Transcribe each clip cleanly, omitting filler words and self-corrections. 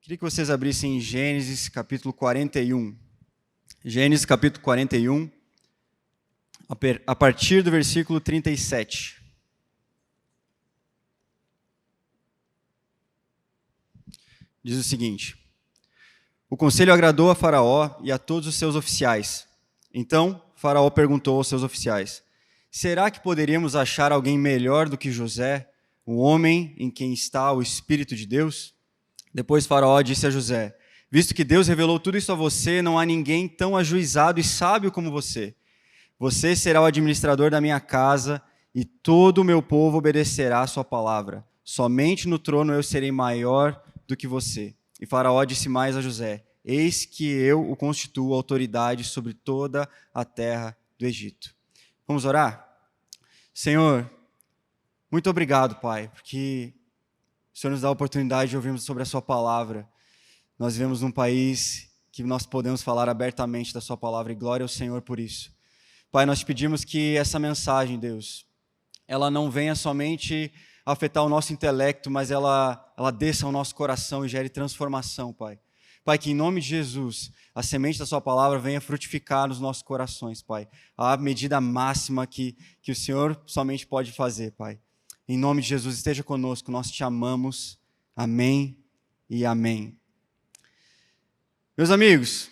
Queria que vocês abrissem em Gênesis capítulo 41. Gênesis capítulo 41, a partir do versículo 37. Diz o seguinte: O conselho agradou a Faraó e a todos os seus oficiais. Então Faraó perguntou aos seus oficiais: Será que poderíamos achar alguém melhor do que José, o homem em quem está o Espírito de Deus? Depois Faraó disse a José: Visto que Deus revelou tudo isso a você, não há ninguém tão ajuizado e sábio como você. Você será o administrador da minha casa e todo o meu povo obedecerá a sua palavra. Somente no trono eu serei maior do que você. E Faraó disse mais a José: Eis que eu o constituo autoridade sobre toda a terra do Egito. Vamos orar? Senhor, muito obrigado, Pai, porque o Senhor nos dá a oportunidade de ouvirmos sobre a sua palavra. Nós vivemos num país que nós podemos falar abertamente da sua palavra, e glória ao Senhor por isso. Pai, nós te pedimos que essa mensagem, Deus, ela não venha somente afetar o nosso intelecto, mas ela desça ao nosso coração e gere transformação, Pai. Pai, que em nome de Jesus, a semente da sua palavra venha frutificar nos nossos corações, Pai. A medida máxima que o Senhor somente pode fazer, Pai. Em nome de Jesus, esteja conosco, nós te amamos. Amém e amém. Meus amigos,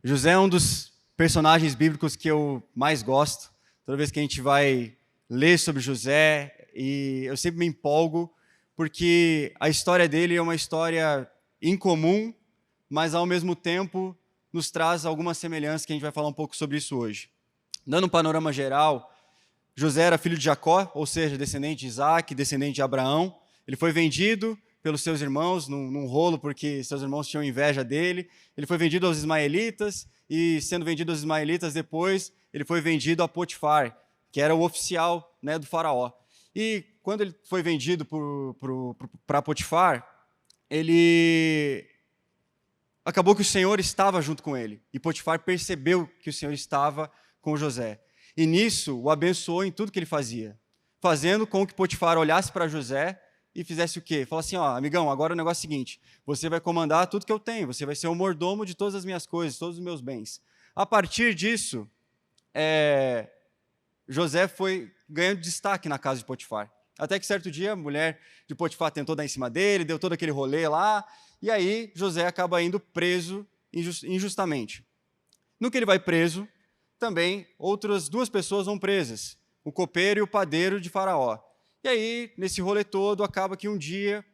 José é um dos personagens bíblicos que eu mais gosto. Toda vez que a gente vai ler sobre José, e eu sempre me empolgo, porque a história dele é uma história incomum, mas ao mesmo tempo nos traz algumas semelhanças que a gente vai falar um pouco sobre isso hoje. Dando um panorama geral, José era filho de Jacó, ou seja, descendente de Isaac, descendente de Abraão. Ele foi vendido pelos seus irmãos num rolo, porque seus irmãos tinham inveja dele. Ele foi vendido aos ismaelitas, e sendo vendido aos ismaelitas, depois ele foi vendido a Potifar, que era o oficial, né, do faraó. E quando ele foi vendido para Potifar, acabou que o Senhor estava junto com ele. E Potifar percebeu que o Senhor estava com José. E nisso o abençoou em tudo que ele fazia, fazendo com que Potifar olhasse para José e fizesse o quê? Falasse assim: amigão, agora o negócio é o seguinte, você vai comandar tudo que eu tenho, você vai ser o mordomo de todas as minhas coisas, todos os meus bens. A partir disso, José foi ganhando destaque na casa de Potifar. Até que certo dia a mulher de Potifar tentou dar em cima dele, deu todo aquele rolê lá, e aí José acaba indo preso injustamente. No que ele vai preso, também outras duas pessoas vão presas, o copeiro e o padeiro de Faraó. E aí, nesse rolê todo, acaba que um dia,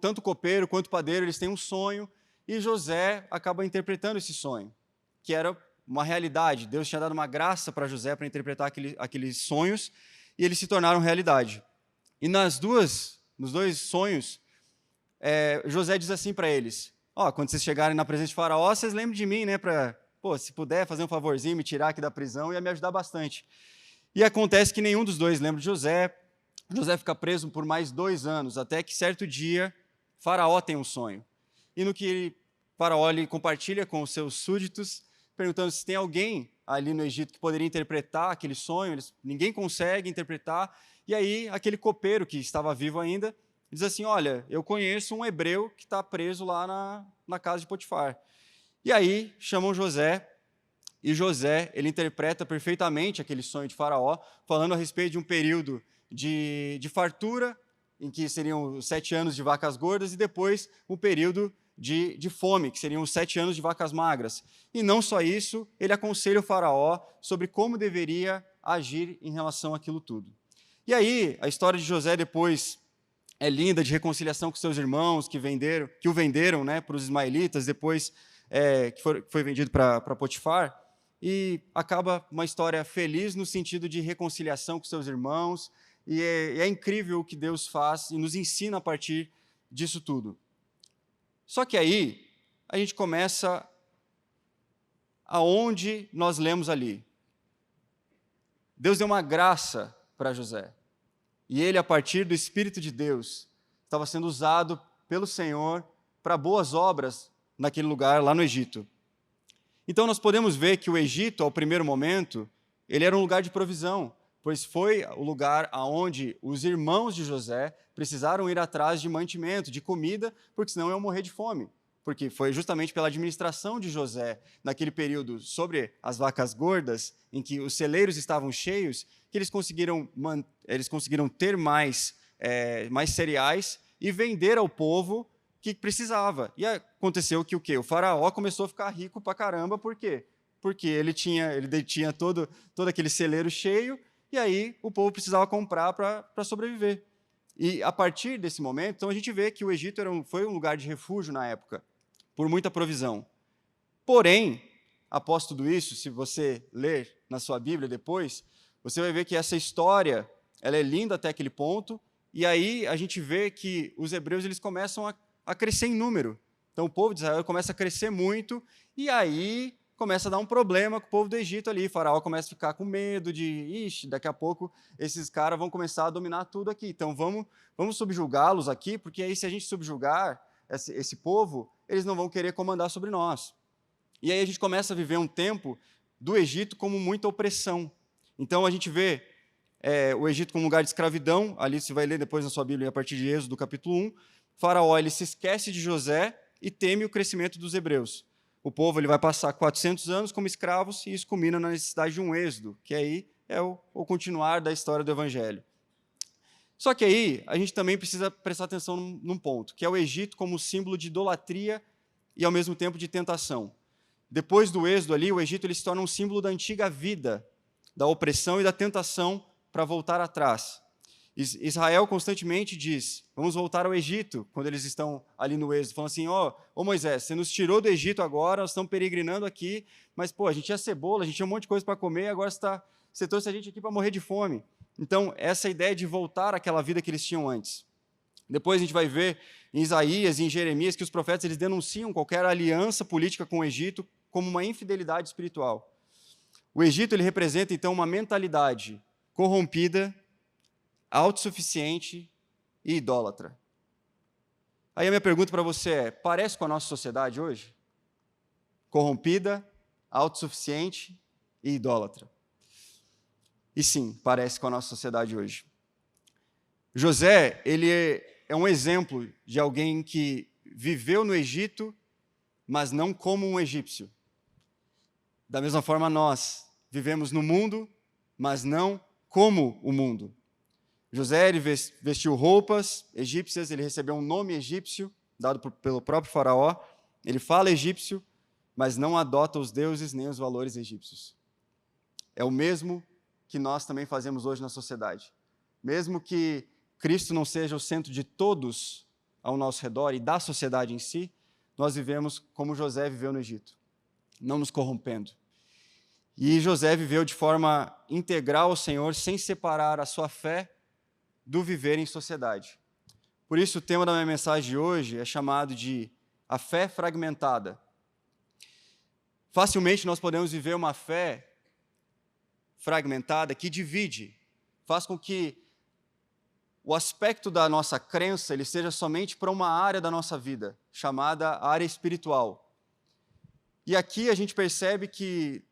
tanto o copeiro quanto o padeiro, eles têm um sonho, e José acaba interpretando esse sonho, que era uma realidade. Deus tinha dado uma graça para José para interpretar aqueles sonhos, e eles se tornaram realidade. E nos dois sonhos, José diz assim para eles: quando vocês chegarem na presença de Faraó, vocês lembrem de mim, né, se puder fazer um favorzinho, me tirar aqui da prisão, ia me ajudar bastante. E acontece que nenhum dos dois lembra de José. José fica preso por mais 2 anos, até que certo dia, Faraó tem um sonho. E no que Faraó ele compartilha com os seus súditos, perguntando se tem alguém ali no Egito que poderia interpretar aquele sonho, ninguém consegue interpretar. E aí, aquele copeiro que estava vivo ainda, diz assim: olha, eu conheço um hebreu que está preso lá na casa de Potifar. E aí, chamam José, e José, ele interpreta perfeitamente aquele sonho de Faraó, falando a respeito de um período de fartura, em que seriam os 7 anos de vacas gordas, e depois um período de fome, que seriam os 7 anos de vacas magras. E não só isso, ele aconselha o Faraó sobre como deveria agir em relação àquilo tudo. E aí, a história de José depois é linda, de reconciliação com seus irmãos que o venderam, né, para os ismaelitas, depois que foi vendido para Potifar, e acaba uma história feliz no sentido de reconciliação com seus irmãos, e é incrível o que Deus faz e nos ensina a partir disso tudo. Só que aí, a gente começa aonde nós lemos ali. Deus deu uma graça para José, e ele, a partir do Espírito de Deus, estava sendo usado pelo Senhor para boas obras naquele lugar, lá no Egito. Então nós podemos ver que o Egito, ao primeiro momento, ele era um lugar de provisão, pois foi o lugar aonde os irmãos de José precisaram ir atrás de mantimento, de comida, porque senão iam morrer de fome. Porque foi justamente pela administração de José, naquele período, sobre as vacas gordas, em que os celeiros estavam cheios, que eles conseguiram ter mais cereais e vender ao povo que precisava. E aconteceu que o quê? O faraó começou a ficar rico pra caramba, por quê? Porque ele detinha todo aquele celeiro cheio, e aí o povo precisava comprar para sobreviver. E a partir desse momento, então a gente vê que o Egito foi um lugar de refúgio na época, por muita provisão. Porém, após tudo isso, se você ler na sua Bíblia depois, você vai ver que essa história ela é linda até aquele ponto, e aí a gente vê que os hebreus eles começam a crescer em número. Então o povo de Israel começa a crescer muito, e aí começa a dar um problema com o povo do Egito ali. O faraó começa a ficar com medo daqui a pouco esses caras vão começar a dominar tudo aqui. Então vamos subjugá-los aqui, porque aí se a gente subjugar esse povo, eles não vão querer comandar sobre nós. E aí a gente começa a viver um tempo do Egito como muita opressão. Então a gente vê o Egito como um lugar de escravidão, ali você vai ler depois na sua Bíblia, a partir de Êxodo, capítulo 1, Faraó ele se esquece de José e teme o crescimento dos hebreus. O povo ele vai passar 400 anos como escravos e isso culmina na necessidade de um êxodo, que aí é o continuar da história do Evangelho. Só que aí a gente também precisa prestar atenção num ponto, que é o Egito como símbolo de idolatria e ao mesmo tempo de tentação. Depois do êxodo ali, o Egito ele se torna um símbolo da antiga vida, da opressão e da tentação para voltar atrás. Israel constantemente diz, vamos voltar ao Egito, quando eles estão ali no êxodo, falando assim, ô Moisés, você nos tirou do Egito agora, nós estamos peregrinando aqui, mas a gente tinha cebola, a gente tinha um monte de coisa para comer, agora você trouxe a gente aqui para morrer de fome. Então, essa ideia de voltar àquela vida que eles tinham antes. Depois a gente vai ver em Isaías e em Jeremias que os profetas eles denunciam qualquer aliança política com o Egito como uma infidelidade espiritual. O Egito ele representa, então, uma mentalidade corrompida, autossuficiente e idólatra. Aí a minha pergunta para você parece com a nossa sociedade hoje? Corrompida, autossuficiente e idólatra. E sim, parece com a nossa sociedade hoje. José, ele é um exemplo de alguém que viveu no Egito, mas não como um egípcio. Da mesma forma, nós vivemos no mundo, mas não como o mundo. José ele vestiu roupas egípcias, ele recebeu um nome egípcio, dado pelo próprio faraó. Ele fala egípcio, mas não adota os deuses nem os valores egípcios. É o mesmo que nós também fazemos hoje na sociedade. Mesmo que Cristo não seja o centro de todos ao nosso redor e da sociedade em si, nós vivemos como José viveu no Egito, não nos corrompendo. E José viveu de forma integral ao Senhor, sem separar a sua fé do viver em sociedade. Por isso, o tema da minha mensagem de hoje é chamado de a fé fragmentada. Facilmente nós podemos viver uma fé fragmentada que divide, faz com que o aspecto da nossa crença ele seja somente para uma área da nossa vida, chamada área espiritual. E aqui a gente percebe que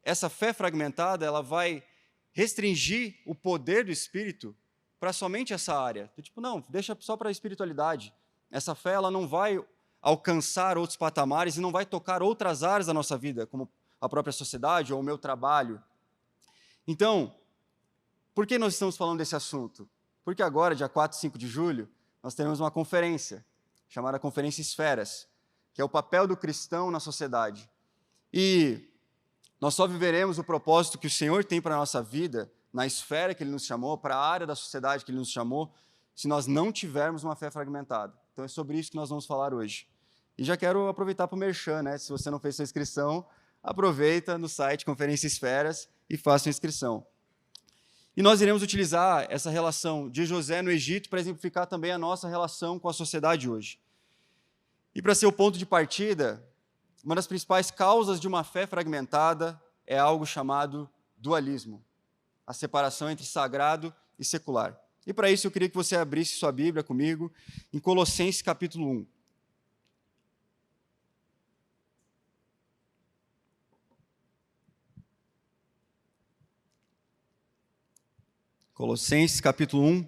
essa fé fragmentada ela vai restringir o poder do Espírito para somente essa área. Tipo, não, deixa só para a espiritualidade. Essa fé ela não vai alcançar outros patamares e não vai tocar outras áreas da nossa vida, como a própria sociedade ou o meu trabalho. Então, por que nós estamos falando desse assunto? Porque agora, dia 4 e 5 de julho, nós teremos uma conferência, chamada Conferência Esferas, que é o papel do cristão na sociedade. E nós só viveremos o propósito que o Senhor tem para a nossa vida, na esfera que Ele nos chamou, para a área da sociedade que Ele nos chamou, se nós não tivermos uma fé fragmentada. Então é sobre isso que nós vamos falar hoje. E já quero aproveitar para o merchan, né? Se você não fez sua inscrição, aproveita no site Conferência Esferas e faça a inscrição. E nós iremos utilizar essa relação de José no Egito para exemplificar também a nossa relação com a sociedade hoje. E para ser o ponto de partida, uma das principais causas de uma fé fragmentada é algo chamado dualismo, a separação entre sagrado e secular. E para isso eu queria que você abrisse sua Bíblia comigo em Colossenses capítulo 1. Colossenses capítulo 1, a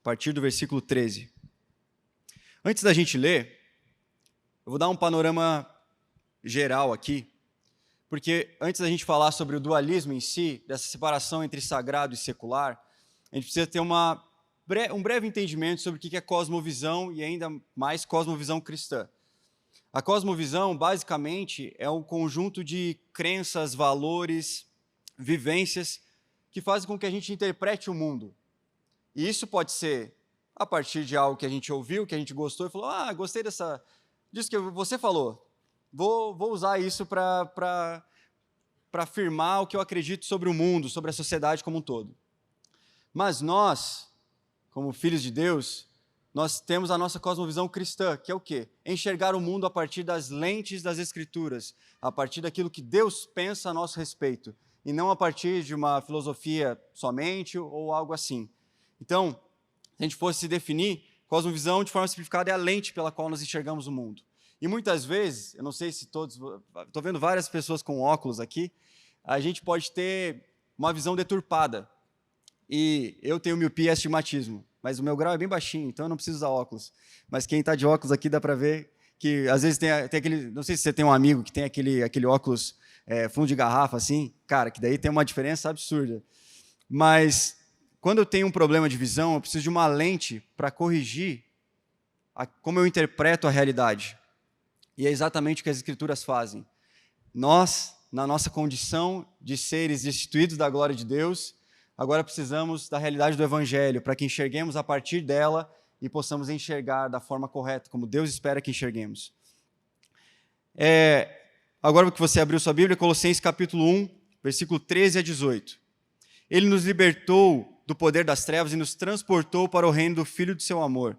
partir do versículo 13. Antes da gente ler, eu vou dar um panorama geral aqui, porque antes da gente falar sobre o dualismo em si, dessa separação entre sagrado e secular, a gente precisa ter um breve entendimento sobre o que é cosmovisão e ainda mais cosmovisão cristã. A cosmovisão, basicamente, é um conjunto de crenças, valores, vivências que fazem com que a gente interprete o mundo. E isso pode ser a partir de algo que a gente ouviu, que a gente gostou e falou: gostei disso que você falou. Vou usar isso para afirmar o que eu acredito sobre o mundo, sobre a sociedade como um todo. Mas nós, como filhos de Deus, nós temos a nossa cosmovisão cristã, que é o quê? Enxergar o mundo a partir das lentes das Escrituras, a partir daquilo que Deus pensa a nosso respeito, e não a partir de uma filosofia somente ou algo assim. Então, se a gente fosse se definir, cosmovisão, de forma simplificada, é a lente pela qual nós enxergamos o mundo. E muitas vezes, eu não sei se todos... Estou vendo várias pessoas com óculos aqui, a gente pode ter uma visão deturpada. E eu tenho miopia e astigmatismo, mas o meu grau é bem baixinho, então eu não preciso usar óculos. Mas quem está de óculos aqui dá para ver que às vezes tem aquele... Não sei se você tem um amigo que tem aquele óculos fundo de garrafa, assim, cara, que daí tem uma diferença absurda. Mas quando eu tenho um problema de visão, eu preciso de uma lente para corrigir como eu interpreto a realidade. E é exatamente o que as Escrituras fazem. Nós, na nossa condição de seres destituídos da glória de Deus, agora precisamos da realidade do Evangelho, para que enxerguemos a partir dela e possamos enxergar da forma correta, como Deus espera que enxerguemos. Agora que você abriu sua Bíblia, Colossenses capítulo 1, versículo 13 a 18. Ele nos libertou do poder das trevas e nos transportou para o reino do Filho do seu amor,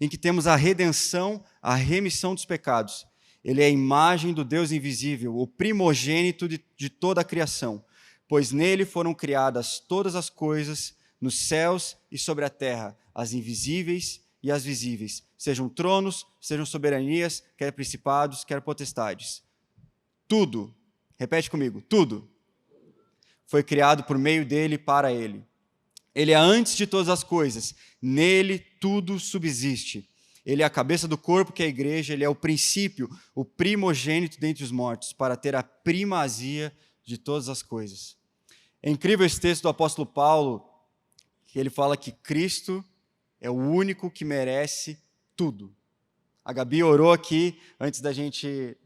em que temos a redenção, a remissão dos pecados. Ele é a imagem do Deus invisível, o primogênito de toda a criação, pois nele foram criadas todas as coisas, nos céus e sobre a terra, as invisíveis e as visíveis, sejam tronos, sejam soberanias, quer principados, quer potestades. Tudo, repete comigo, tudo foi criado por meio dele e para ele. Ele é antes de todas as coisas, nele tudo subsiste. Ele é a cabeça do corpo, que é a igreja, ele é o princípio, o primogênito dentre os mortos, para ter a primazia de todas as coisas. É incrível esse texto do apóstolo Paulo, que ele fala que Cristo é o único que merece tudo. A Gabi orou aqui, antes de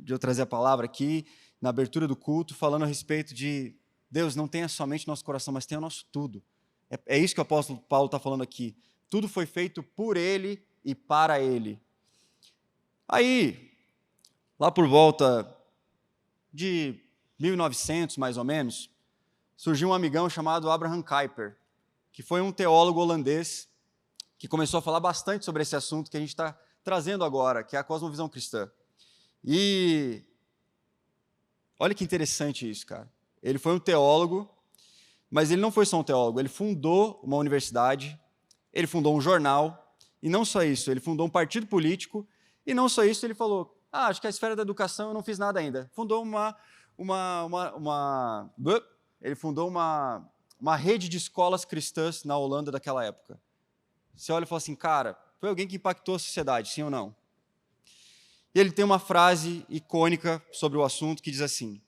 eu trazer a palavra aqui, na abertura do culto, falando a respeito de Deus, não tenha somente nosso coração, mas tenha o nosso tudo. É isso que o apóstolo Paulo está falando aqui. Tudo foi feito por ele e para ele. Aí, lá por volta de 1900, mais ou menos, surgiu um amigão chamado Abraham Kuyper, que foi um teólogo holandês que começou a falar bastante sobre esse assunto que a gente está trazendo agora, que é a cosmovisão cristã. E olha que interessante isso, cara. Ele foi um teólogo, mas ele não foi só um teólogo, ele fundou uma universidade, ele fundou um jornal, e não só isso, ele fundou um partido político, e não só isso, ele falou, acho que a esfera da educação eu não fiz nada ainda. Fundou ele fundou uma rede de escolas cristãs na Holanda daquela época. Você olha e fala assim, cara, foi alguém que impactou a sociedade, sim ou não? E ele tem uma frase icônica sobre o assunto que diz assim: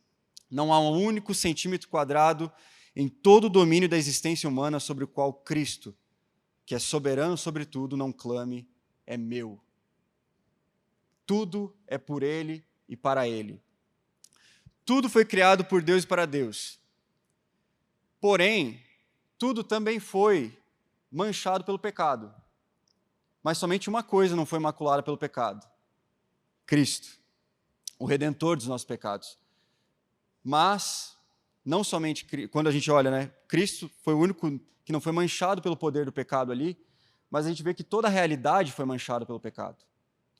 não há um único centímetro quadrado em todo o domínio da existência humana sobre o qual Cristo, que é soberano sobre tudo, não clame, é meu. Tudo é por Ele e para Ele. Tudo foi criado por Deus e para Deus. Porém, tudo também foi manchado pelo pecado. Mas somente uma coisa não foi maculada pelo pecado: Cristo, o Redentor dos nossos pecados. Mas, não somente, quando a gente olha, né, Cristo foi o único que não foi manchado pelo poder do pecado ali, mas a gente vê que toda a realidade foi manchada pelo pecado.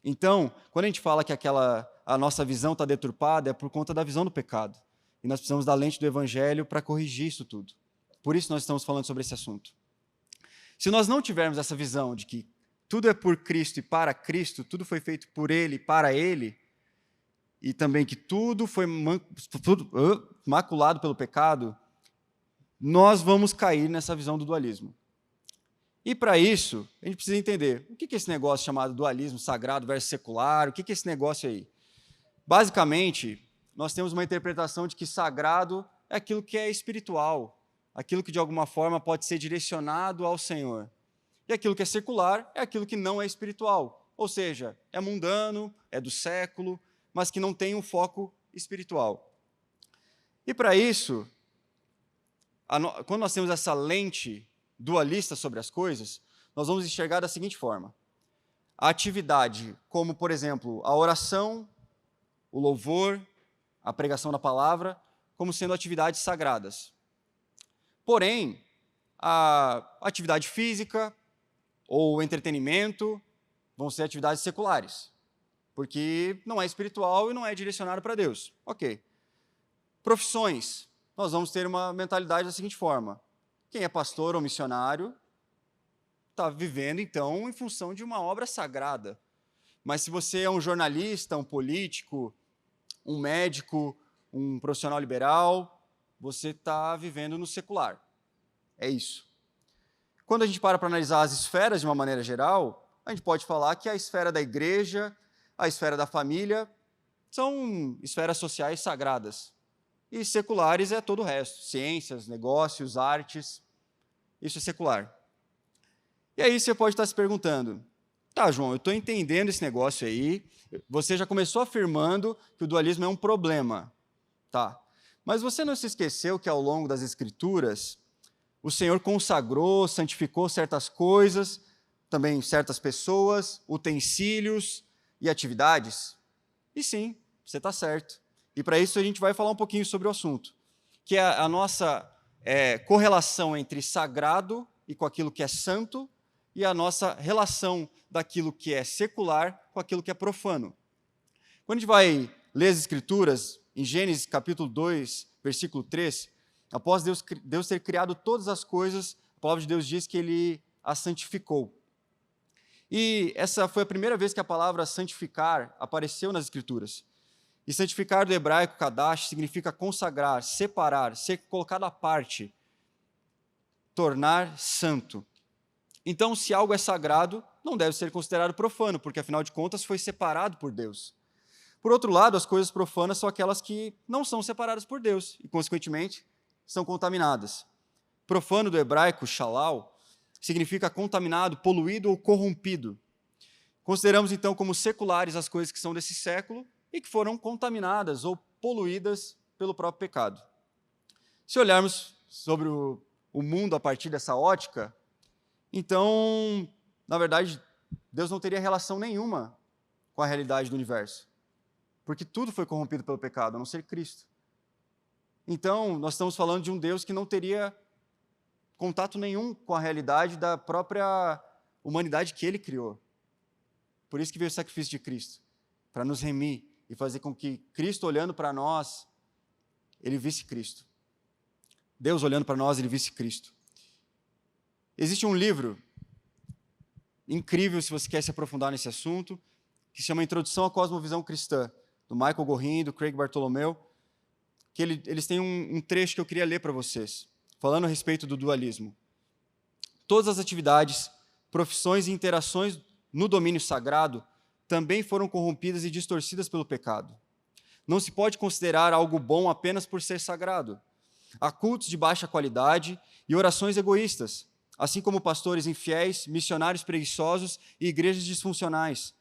Então, quando a gente fala que a nossa visão está deturpada, é por conta da visão do pecado. E nós precisamos da lente do Evangelho para corrigir isso tudo. Por isso nós estamos falando sobre esse assunto. Se nós não tivermos essa visão de que tudo é por Cristo e para Cristo, tudo foi feito por Ele e para Ele, e também que tudo foi maculado pelo pecado, nós vamos cair nessa visão do dualismo. E para isso, a gente precisa entender o que é esse negócio chamado dualismo sagrado versus secular, o que é esse negócio aí? Basicamente, nós temos uma interpretação de que sagrado é aquilo que é espiritual, aquilo que de alguma forma pode ser direcionado ao Senhor. E aquilo que é secular é aquilo que não é espiritual, ou seja, é mundano, é do século, mas que não tem um foco espiritual. E para isso, quando nós temos essa lente dualista sobre as coisas, nós vamos enxergar da seguinte forma: a atividade, como por exemplo, a oração, o louvor, a pregação da palavra, como sendo atividades sagradas. Porém, a atividade física ou o entretenimento vão ser atividades seculares, porque não é espiritual e não é direcionado para Deus. Ok. Profissões, nós vamos ter uma mentalidade da seguinte forma: quem é pastor ou missionário está vivendo, então, em função de uma obra sagrada. Mas se você é um jornalista, um político, um médico, um profissional liberal, você está vivendo no secular. É isso. Quando a gente para analisar as esferas de uma maneira geral, a gente pode falar que a esfera da igreja, a esfera da família, são esferas sociais sagradas. E seculares é todo o resto: ciências, negócios, artes. Isso é secular. E aí você pode estar se perguntando: tá, João, eu estou entendendo esse negócio aí, você já começou afirmando que o dualismo é um problema. Tá. Mas você não se esqueceu que ao longo das Escrituras, o Senhor consagrou, santificou certas coisas, também certas pessoas, utensílios e atividades? E sim, você está certo. E para isso a gente vai falar um pouquinho sobre o assunto, que é a nossa correlação entre sagrado e com aquilo que é santo, e a nossa relação daquilo que é secular com aquilo que é profano. Quando a gente vai ler as Escrituras, em Gênesis capítulo 2, versículo 3, após Deus ter criado todas as coisas, a palavra de Deus diz que Ele as santificou. E essa foi a primeira vez que a palavra santificar apareceu nas Escrituras. E santificar do hebraico kadash significa consagrar, separar, ser colocado à parte, tornar santo. Então, se algo é sagrado, não deve ser considerado profano, porque afinal de contas foi separado por Deus. Por outro lado, as coisas profanas são aquelas que não são separadas por Deus e, consequentemente, são contaminadas. Profano do hebraico, shalal, significa contaminado, poluído ou corrompido. Consideramos, então, como seculares as coisas que são desse século e que foram contaminadas ou poluídas pelo próprio pecado. Se olharmos sobre o mundo a partir dessa ótica, então, na verdade, Deus não teria relação nenhuma com a realidade do universo, porque tudo foi corrompido pelo pecado, a não ser Cristo. Então, nós estamos falando de um Deus que não teria contato nenhum com a realidade da própria humanidade que Ele criou. Por isso que veio o sacrifício de Cristo, para nos remir e fazer com que Cristo, olhando para nós, Ele visse Cristo. Deus, olhando para nós, Ele visse Cristo. Existe um livro incrível, se você quer se aprofundar nesse assunto, que se chama Introdução à Cosmovisão Cristã, do Michael Gorin, do Craig Bartholomew, que eles têm um trecho que eu queria ler para vocês, falando a respeito do dualismo. Todas as atividades, profissões e interações no domínio sagrado também foram corrompidas e distorcidas pelo pecado. Não se pode considerar algo bom apenas por ser sagrado. Há cultos de baixa qualidade e orações egoístas, assim como pastores infiéis, missionários preguiçosos e igrejas disfuncionais,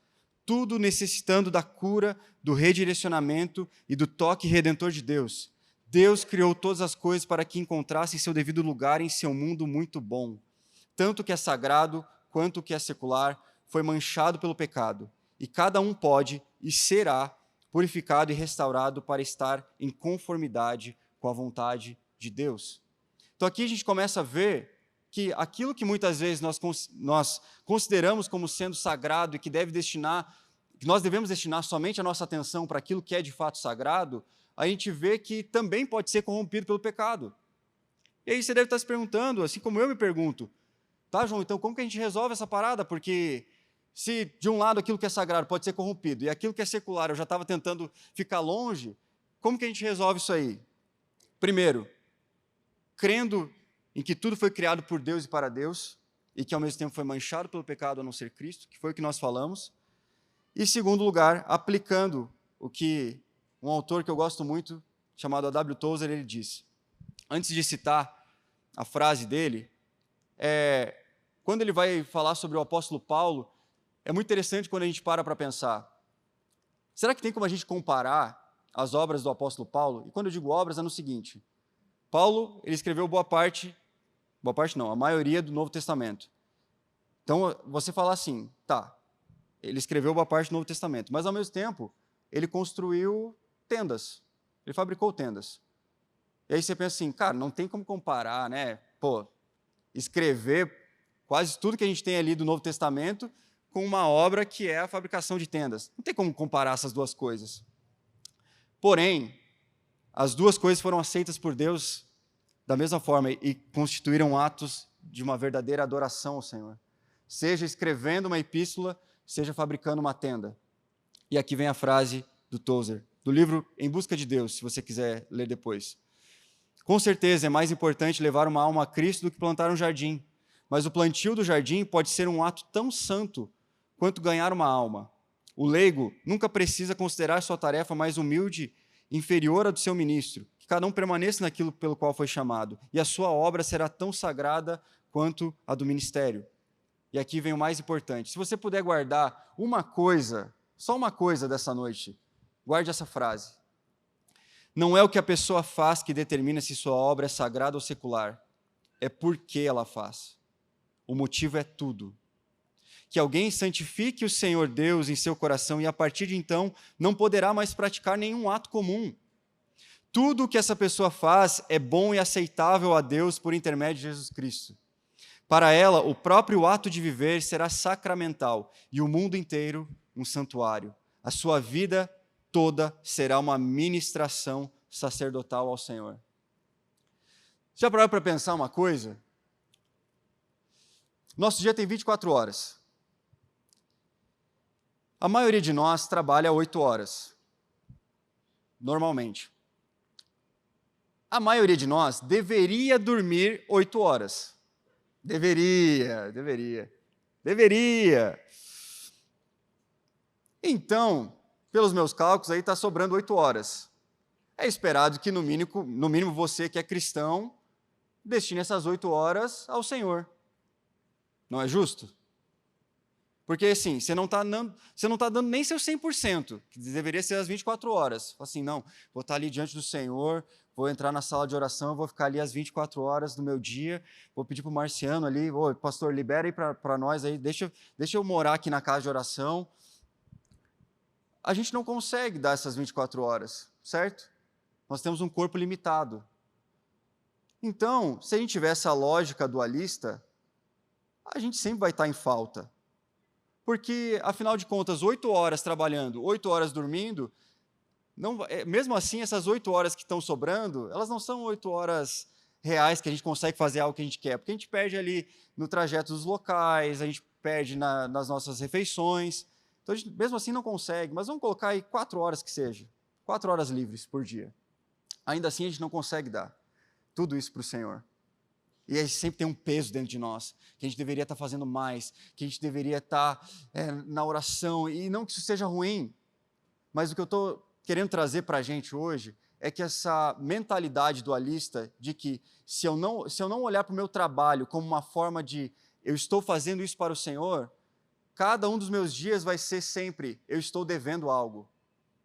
tudo necessitando da cura, do redirecionamento e do toque redentor de Deus. Deus criou todas as coisas para que encontrassem seu devido lugar em seu mundo muito bom. Tanto o que é sagrado quanto o que é secular foi manchado pelo pecado, e cada um pode e será purificado e restaurado para estar em conformidade com a vontade de Deus. Então aqui a gente começa a ver que aquilo que muitas vezes nós consideramos como sendo sagrado e que nós devemos destinar somente a nossa atenção para aquilo que é de fato sagrado, a gente vê que também pode ser corrompido pelo pecado. E aí você deve estar se perguntando, assim como eu me pergunto, tá, João, então como que a gente resolve essa parada? Porque se de um lado aquilo que é sagrado pode ser corrompido e aquilo que é secular eu já estava tentando ficar longe, como que a gente resolve isso aí? Primeiro, crendo em que tudo foi criado por Deus e para Deus, e que ao mesmo tempo foi manchado pelo pecado a não ser Cristo, que foi o que nós falamos. E, em segundo lugar, aplicando o que um autor que eu gosto muito, chamado A.W. Tozer, ele disse. Antes de citar a frase dele, quando ele vai falar sobre o apóstolo Paulo, é muito interessante quando a gente para pensar. Será que tem como a gente comparar as obras do apóstolo Paulo? E quando eu digo obras, é no seguinte. Paulo, ele escreveu a maioria do Novo Testamento. Então, você fala assim, tá, ele escreveu boa parte do Novo Testamento, mas ao mesmo tempo, ele construiu tendas, ele fabricou tendas. E aí você pensa assim, cara, não tem como comparar, né? Pô, escrever quase tudo que a gente tem ali do Novo Testamento com uma obra que é a fabricação de tendas. Não tem como comparar essas duas coisas. Porém, as duas coisas foram aceitas por Deus da mesma forma e constituíram atos de uma verdadeira adoração ao Senhor. Seja escrevendo uma epístola, seja fabricando uma tenda. E aqui vem a frase do Tozer, do livro Em Busca de Deus, se você quiser ler depois. Com certeza é mais importante levar uma alma a Cristo do que plantar um jardim, mas o plantio do jardim pode ser um ato tão santo quanto ganhar uma alma. O leigo nunca precisa considerar sua tarefa mais humilde, inferior à do seu ministro, que cada um permaneça naquilo pelo qual foi chamado, e a sua obra será tão sagrada quanto a do ministério. E aqui vem o mais importante. Se você puder guardar uma coisa, só uma coisa dessa noite, guarde essa frase. Não é o que a pessoa faz que determina se sua obra é sagrada ou secular. É por que ela faz. O motivo é tudo. Que alguém santifique o Senhor Deus em seu coração e, a partir de então, não poderá mais praticar nenhum ato comum. Tudo o que essa pessoa faz é bom e aceitável a Deus por intermédio de Jesus Cristo. Para ela, o próprio ato de viver será sacramental e o mundo inteiro um santuário. A sua vida toda será uma ministração sacerdotal ao Senhor. Já parou para pensar uma coisa? Nosso dia tem 24 horas. A maioria de nós trabalha 8 horas, normalmente. A maioria de nós deveria dormir 8 horas. Deveria. Então, pelos meus cálculos, aí está sobrando 8 horas. É esperado que, no mínimo, você que é cristão, destine essas 8 horas ao Senhor. Não é justo? Porque, assim, você não está dando nem seu 100%, que deveria ser as 24 horas. Assim, não, vou estar ali diante do Senhor, vou entrar na sala de oração, vou ficar ali as 24 horas do meu dia, vou pedir para o Marciano ali, ô, pastor, libera aí para nós aí, deixa eu morar aqui na casa de oração. A gente não consegue dar essas 24 horas, certo? Nós temos um corpo limitado. Então, se a gente tiver essa lógica dualista, a gente sempre vai estar em falta. Porque, afinal de contas, 8 horas trabalhando, 8 horas dormindo, mesmo assim, essas 8 horas que estão sobrando, elas não são 8 horas reais que a gente consegue fazer algo que a gente quer, porque a gente perde ali no trajeto dos locais, a gente perde nas nossas refeições, então a gente, mesmo assim, não consegue, mas vamos colocar aí 4 horas que seja, 4 horas livres por dia. Ainda assim, a gente não consegue dar tudo isso para o Senhor. E aí sempre tem um peso dentro de nós, que a gente deveria estar fazendo mais, que a gente deveria estar na oração, e não que isso seja ruim, mas o que eu estou querendo trazer para a gente hoje é que essa mentalidade dualista de que se eu não olhar para o meu trabalho como uma forma de eu estou fazendo isso para o Senhor, cada um dos meus dias vai ser sempre eu estou devendo algo.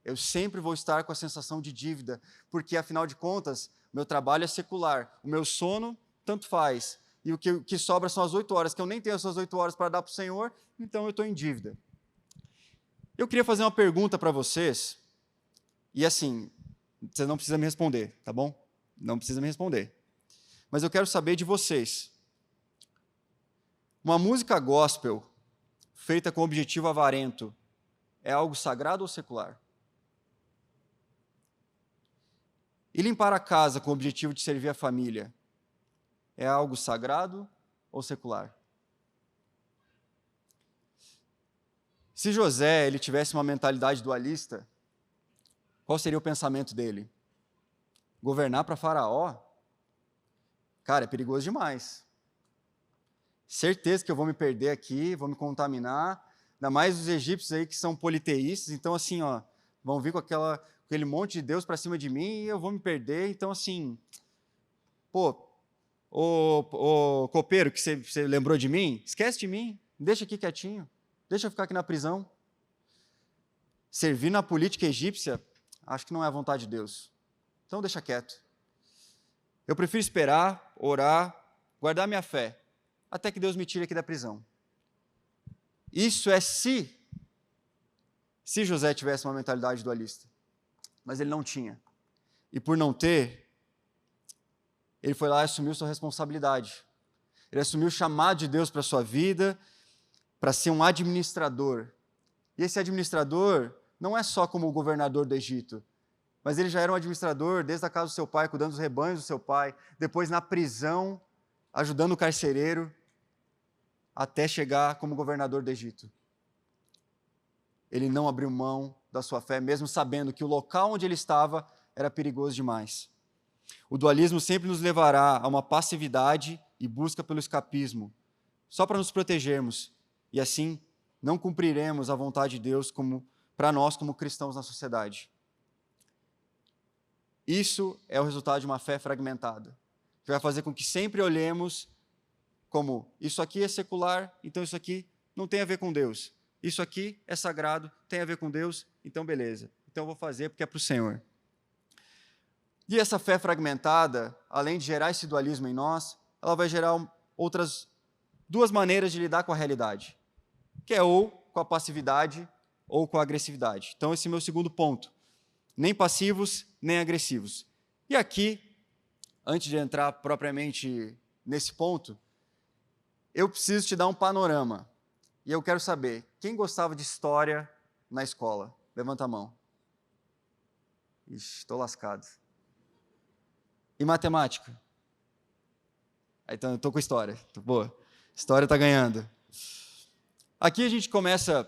Eu sempre vou estar com a sensação de dívida, porque afinal de contas, meu trabalho é secular, o meu sono tanto faz. E o que sobra são as 8 horas, que eu nem tenho essas 8 horas para dar para o Senhor, então eu estou em dívida. Eu queria fazer uma pergunta para vocês, e assim, você não precisa me responder, tá bom? Não precisa me responder. Mas eu quero saber de vocês. Uma música gospel, feita com objetivo avarento, é algo sagrado ou secular? E limpar a casa com o objetivo de servir a família, é algo sagrado ou secular? Se José ele tivesse uma mentalidade dualista, qual seria o pensamento dele? Governar para Faraó? Cara, é perigoso demais. Certeza que eu vou me perder aqui, vou me contaminar. Ainda mais os egípcios aí que são politeístas, então assim, ó, vão vir com aquele monte de Deus para cima de mim e eu vou me perder. Então assim, pô, o copeiro que você lembrou de mim, esquece de mim, deixa aqui quietinho, deixa eu ficar aqui na prisão. Servir na política egípcia, acho que não é a vontade de Deus. Então deixa quieto. Eu prefiro esperar, orar, guardar minha fé, até que Deus me tire aqui da prisão. Isso é se José tivesse uma mentalidade dualista. Mas ele não tinha. E por não ter, ele foi lá e assumiu sua responsabilidade. Ele assumiu o chamado de Deus para a sua vida, para ser um administrador. E esse administrador não é só como o governador do Egito, mas ele já era um administrador desde a casa do seu pai, cuidando dos rebanhos do seu pai, depois na prisão, ajudando o carcereiro, até chegar como governador do Egito. Ele não abriu mão da sua fé, mesmo sabendo que o local onde ele estava era perigoso demais. O dualismo sempre nos levará a uma passividade e busca pelo escapismo, só para nos protegermos, e assim não cumpriremos a vontade de Deus para nós como cristãos na sociedade. Isso é o resultado de uma fé fragmentada, que vai fazer com que sempre olhemos como isso aqui é secular, então isso aqui não tem a ver com Deus. Isso aqui é sagrado, tem a ver com Deus, então beleza. Então eu vou fazer porque é para o Senhor. E essa fé fragmentada, além de gerar esse dualismo em nós, ela vai gerar outras duas maneiras de lidar com a realidade, que é ou com a passividade ou com a agressividade. Então esse é o meu segundo ponto. Nem passivos, nem agressivos. E aqui, antes de entrar propriamente nesse ponto, eu preciso te dar um panorama. E eu quero saber, quem gostava de história na escola? Levanta a mão. Ixi, estou lascado. E matemática? Então, eu estou com história. Boa. História está ganhando. Aqui a gente começa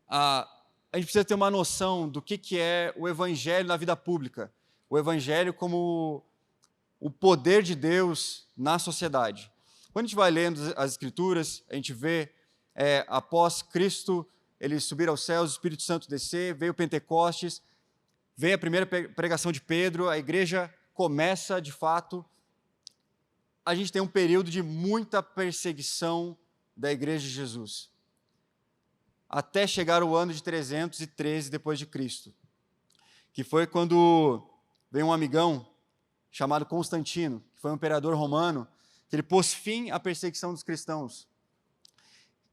a gente precisa ter uma noção do que é o evangelho na vida pública. O evangelho como o poder de Deus na sociedade. Quando a gente vai lendo as Escrituras, a gente vê, após Cristo, ele subir aos céus, o Espírito Santo descer, veio Pentecostes, veio a primeira pregação de Pedro, a igreja começa, de fato, a gente tem um período de muita perseguição da igreja de Jesus, até chegar o ano de 313 depois de Cristo, que foi quando veio um amigão chamado Constantino, que foi um imperador romano, que ele pôs fim à perseguição dos cristãos,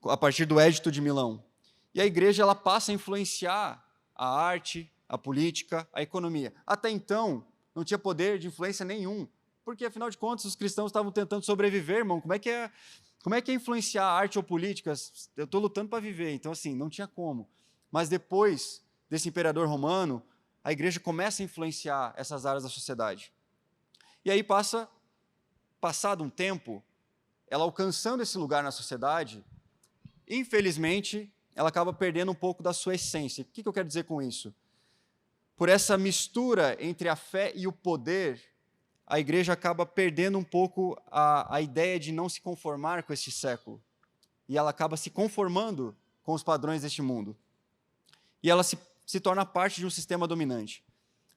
a partir do Édito de Milão. E a igreja ela passa a influenciar a arte, a política, a economia. Até então, não tinha poder de influência nenhum, porque, afinal de contas, os cristãos estavam tentando sobreviver, irmão. Como é que é influenciar a arte ou política? Eu estou lutando para viver, então, assim, não tinha como. Mas depois desse imperador romano, a igreja começa a influenciar essas áreas da sociedade. E aí passado um tempo, ela alcançando esse lugar na sociedade, infelizmente, ela acaba perdendo um pouco da sua essência. O que eu quero dizer com isso? Por essa mistura entre a fé e o poder, a igreja acaba perdendo um pouco a ideia de não se conformar com este século. E ela acaba se conformando com os padrões deste mundo. E ela se torna parte de um sistema dominante.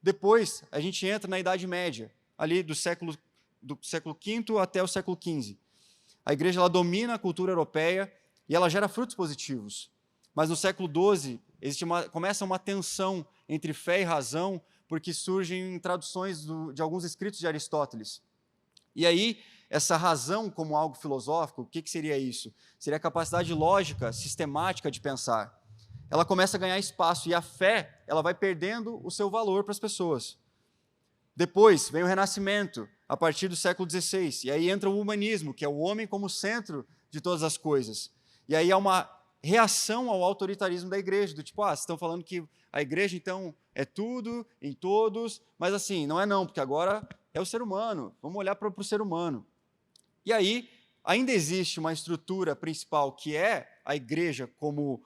Depois, a gente entra na Idade Média, ali do século V até o século XV. A igreja ela domina a cultura europeia e ela gera frutos positivos. Mas no século XII, começa uma tensão entre fé e razão, porque surgem traduções de alguns escritos de Aristóteles. E aí, essa razão como algo filosófico, o que seria isso? Seria a capacidade lógica, sistemática de pensar. Ela começa a ganhar espaço e a fé ela vai perdendo o seu valor para as pessoas. Depois vem o Renascimento, a partir do século XVI, e aí entra o humanismo, que é o homem como centro de todas as coisas. E aí há uma reação ao autoritarismo da igreja, do tipo, vocês estão falando que a igreja, então, é tudo, em todos, mas assim, não é não, porque agora é o ser humano, vamos olhar para o ser humano. E aí, ainda existe uma estrutura principal, que é a igreja como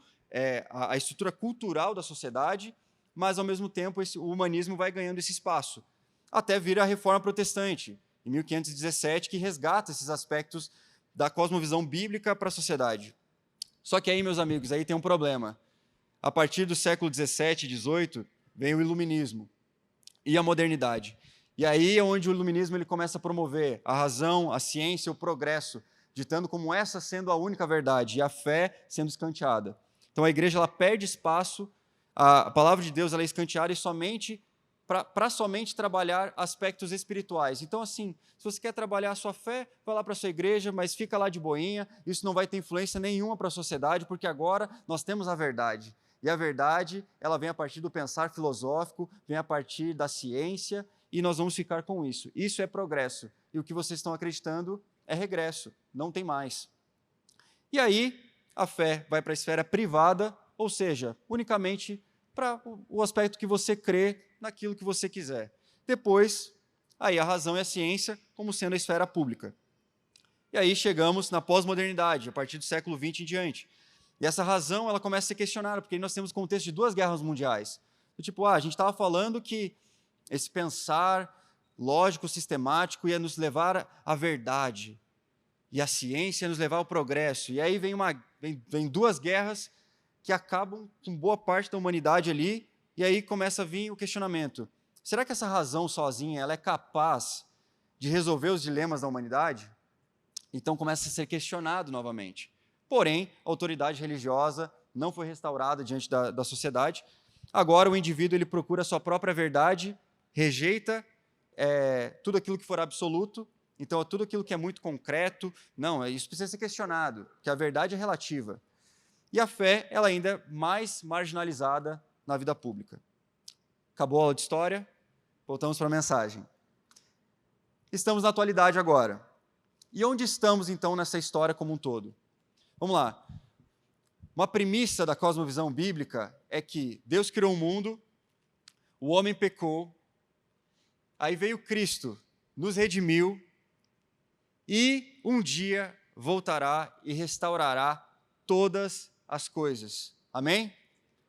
a estrutura cultural da sociedade, mas, ao mesmo tempo, o humanismo vai ganhando esse espaço, até vir a Reforma Protestante. em 1517, que resgata esses aspectos da cosmovisão bíblica para a sociedade. Só que aí, meus amigos, aí tem um problema. A partir do século 17 e 18, vem o iluminismo e a modernidade. E aí é onde o iluminismo ele começa a promover a razão, a ciência, o progresso, ditando como essa sendo a única verdade e a fé sendo escanteada. Então a igreja ela perde espaço, a palavra de Deus ela é escanteada e somente para somente trabalhar aspectos espirituais. Então, assim, se você quer trabalhar a sua fé, vai lá para a sua igreja, mas fica lá de boinha, isso não vai ter influência nenhuma para a sociedade, porque agora nós temos a verdade. E a verdade, ela vem a partir do pensar filosófico, vem a partir da ciência, e nós vamos ficar com isso. Isso é progresso. E o que vocês estão acreditando é regresso, não tem mais. E aí, a fé vai para a esfera privada, ou seja, unicamente para o aspecto que você crê naquilo que você quiser. Depois, aí a razão e a ciência como sendo a esfera pública. E aí chegamos na pós-modernidade, a partir do século XX em diante. E essa razão ela começa a ser questionada, porque aí nós temos o contexto de 2 guerras mundiais. Tipo, a gente estava falando que esse pensar lógico, sistemático ia nos levar à verdade. E a ciência ia nos levar ao progresso. E aí vem 2 guerras que acabam com boa parte da humanidade ali, e aí começa a vir o questionamento. Será que essa razão sozinha ela é capaz de resolver os dilemas da humanidade? Então começa a ser questionado novamente. Porém, a autoridade religiosa não foi restaurada diante da sociedade. Agora o indivíduo ele procura a sua própria verdade, rejeita tudo aquilo que for absoluto, então tudo aquilo que é muito concreto, não, isso precisa ser questionado, porque a verdade é relativa. E a fé, ela ainda é mais marginalizada na vida pública. Acabou a aula de história, voltamos para a mensagem. Estamos na atualidade agora. E onde estamos, então, nessa história como um todo? Vamos lá. Uma premissa da cosmovisão bíblica é que Deus criou o mundo, o homem pecou, aí veio Cristo, nos redimiu, e um dia voltará e restaurará todas as coisas. Amém?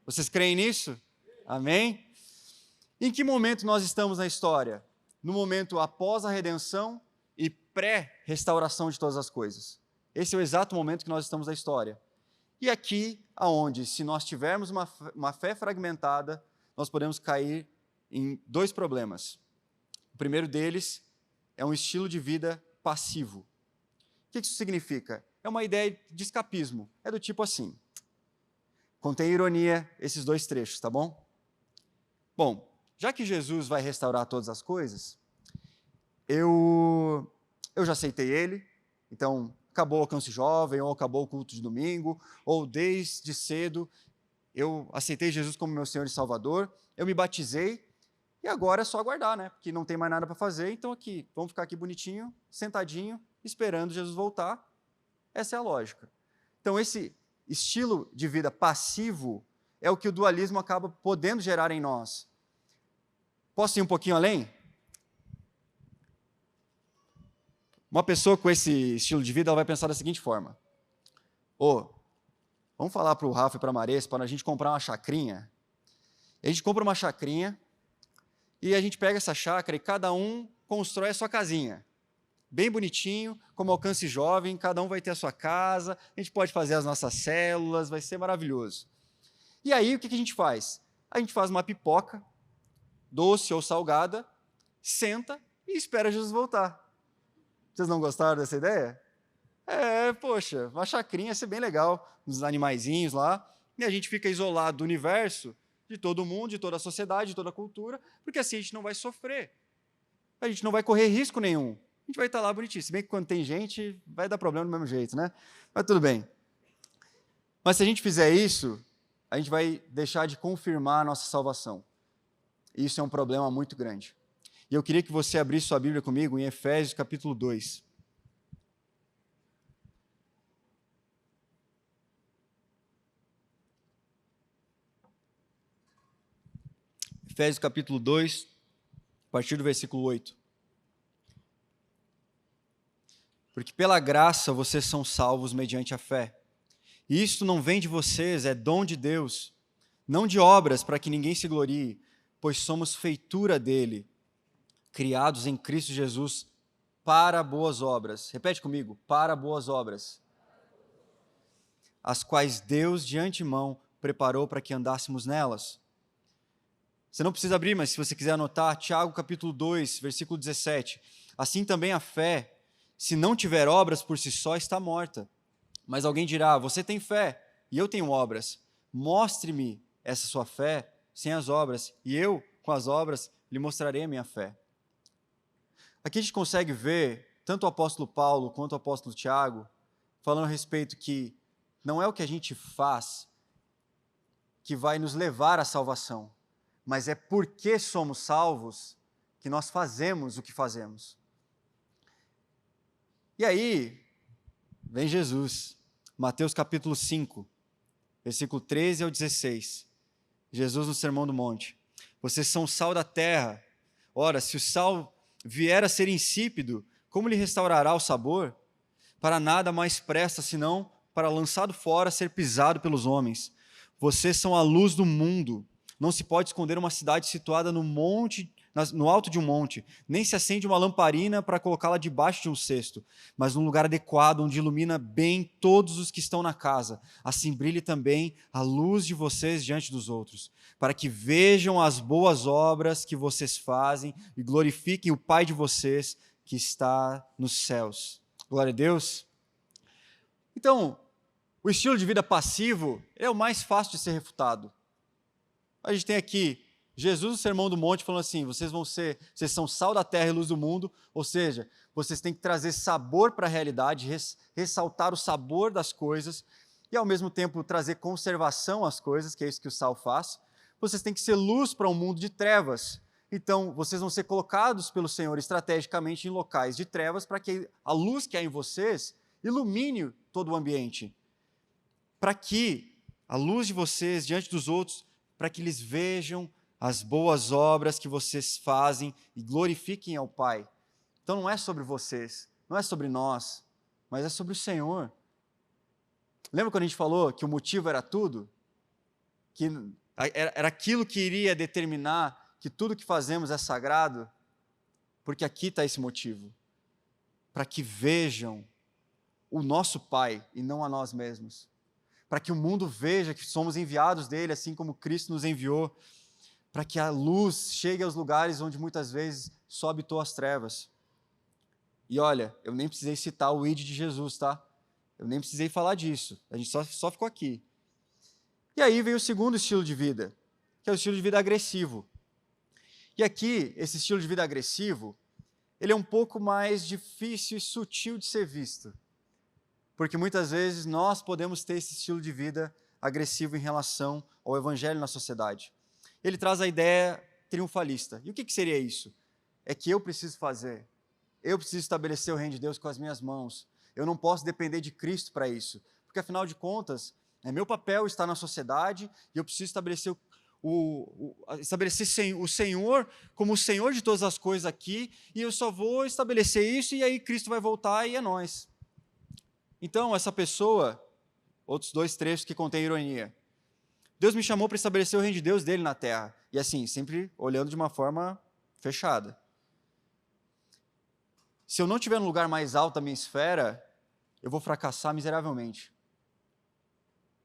Vocês creem nisso? Amém? Em que momento nós estamos na história? No momento após a redenção e pré-restauração de todas as coisas. Esse é o exato momento que nós estamos na história. E aqui, aonde, se nós tivermos uma fé fragmentada, nós podemos cair em 2 problemas. O primeiro deles é um estilo de vida passivo. O que isso significa? É uma ideia de escapismo. É do tipo assim. Contém ironia esses 2 trechos, tá bom? Bom, já que Jesus vai restaurar todas as coisas, eu já aceitei ele, então acabou o alcance jovem, ou acabou o culto de domingo, ou desde cedo eu aceitei Jesus como meu Senhor e Salvador, eu me batizei, e agora é só aguardar, né? Porque não tem mais nada para fazer, então vamos ficar aqui bonitinho, sentadinho, esperando Jesus voltar. Essa é a lógica. Então esse estilo de vida passivo é o que o dualismo acaba podendo gerar em nós. Posso ir um pouquinho além? Uma pessoa com esse estilo de vida ela vai pensar da seguinte forma. Vamos falar para o Rafa e para a Maressa para a gente comprar uma chacrinha. A gente compra uma chacrinha e a gente pega essa chácara e cada um constrói a sua casinha. Bem bonitinho, como alcance jovem, cada um vai ter a sua casa, a gente pode fazer as nossas células, vai ser maravilhoso. E aí, o que a gente faz? A gente faz uma pipoca, doce ou salgada, senta e espera Jesus voltar. Vocês não gostaram dessa ideia? Poxa, uma chacrinha ia ser bem legal, uns animaizinhos lá, e a gente fica isolado do universo, de todo mundo, de toda a sociedade, de toda a cultura, porque assim a gente não vai sofrer, a gente não vai correr risco nenhum. A gente vai estar lá bonitinho. Se bem que quando tem gente, vai dar problema do mesmo jeito, né? Mas tudo bem. Mas se a gente fizer isso, a gente vai deixar de confirmar a nossa salvação. E isso é um problema muito grande. E eu queria que você abrisse sua Bíblia comigo em Efésios capítulo 2. Efésios capítulo 2, a partir do versículo 8. Porque pela graça vocês são salvos mediante a fé. E isto não vem de vocês, é dom de Deus, não de obras para que ninguém se glorie, pois somos feitura dele, criados em Cristo Jesus para boas obras. Repete comigo, para boas obras. As quais Deus de antemão preparou para que andássemos nelas. Você não precisa abrir, mas se você quiser anotar, Tiago capítulo 2, versículo 17. Assim também a fé, se não tiver obras por si só, está morta. Mas alguém dirá, você tem fé e eu tenho obras. Mostre-me essa sua fé sem as obras, e eu, com as obras, lhe mostrarei a minha fé. Aqui a gente consegue ver, tanto o apóstolo Paulo quanto o apóstolo Tiago, falando a respeito que não é o que a gente faz que vai nos levar à salvação, mas é porque somos salvos que nós fazemos o que fazemos. E aí, vem Jesus, Mateus capítulo 5, versículo 13 ao 16. Jesus no Sermão do Monte. Vocês são o sal da terra. Ora, se o sal vier a ser insípido, como lhe restaurará o sabor? Para nada mais presta, senão para lançado fora ser pisado pelos homens. Vocês são a luz do mundo. Não se pode esconder uma cidade situada no alto de um monte, nem se acende uma lamparina para colocá-la debaixo de um cesto, mas num lugar adequado, onde ilumina bem todos os que estão na casa. Assim brilhe também a luz de vocês diante dos outros, para que vejam as boas obras que vocês fazem e glorifiquem o Pai de vocês que está nos céus. Glória a Deus. Então, o estilo de vida passivo é o mais fácil de ser refutado. A gente tem aqui Jesus no Sermão do Monte falando assim, vocês são sal da terra e luz do mundo, ou seja, vocês têm que trazer sabor para a realidade, ressaltar o sabor das coisas e ao mesmo tempo trazer conservação às coisas, que é isso que o sal faz. Vocês têm que ser luz para um mundo de trevas. Então, vocês vão ser colocados pelo Senhor estrategicamente em locais de trevas para que a luz que há em vocês ilumine todo o ambiente. Para que a luz de vocês diante dos outros, para que eles vejam as boas obras que vocês fazem e glorifiquem ao Pai. Então não é sobre vocês, não é sobre nós, mas é sobre o Senhor. Lembra quando a gente falou que o motivo era tudo? Que era aquilo que iria determinar que tudo que fazemos é sagrado? Porque aqui está esse motivo. Para que vejam o nosso Pai e não a nós mesmos. Para que o mundo veja que somos enviados dele, assim como Cristo nos enviou, para que a luz chegue aos lugares onde muitas vezes só habitou as trevas. E olha, eu nem precisei citar o ID de Jesus, tá? Eu nem precisei falar disso, a gente só ficou aqui. E aí veio o segundo estilo de vida, que é o estilo de vida agressivo. E aqui, esse estilo de vida agressivo, ele é um pouco mais difícil e sutil de ser visto. Porque muitas vezes nós podemos ter esse estilo de vida agressivo em relação ao evangelho na sociedade. Ele traz a ideia triunfalista. E o que seria isso? É que eu preciso fazer. Eu preciso estabelecer o reino de Deus com as minhas mãos. Eu não posso depender de Cristo para isso. Porque, afinal de contas, é meu papel estar na sociedade e eu preciso estabelecer o Senhor como o Senhor de todas as coisas aqui e eu só vou estabelecer isso e aí Cristo vai voltar e é nós. Então, essa pessoa, outros dois trechos que contêm ironia. Deus me chamou para estabelecer o reino de Deus dele na terra. E assim, sempre olhando de uma forma fechada. Se eu não estiver no lugar mais alto da minha esfera, eu vou fracassar miseravelmente.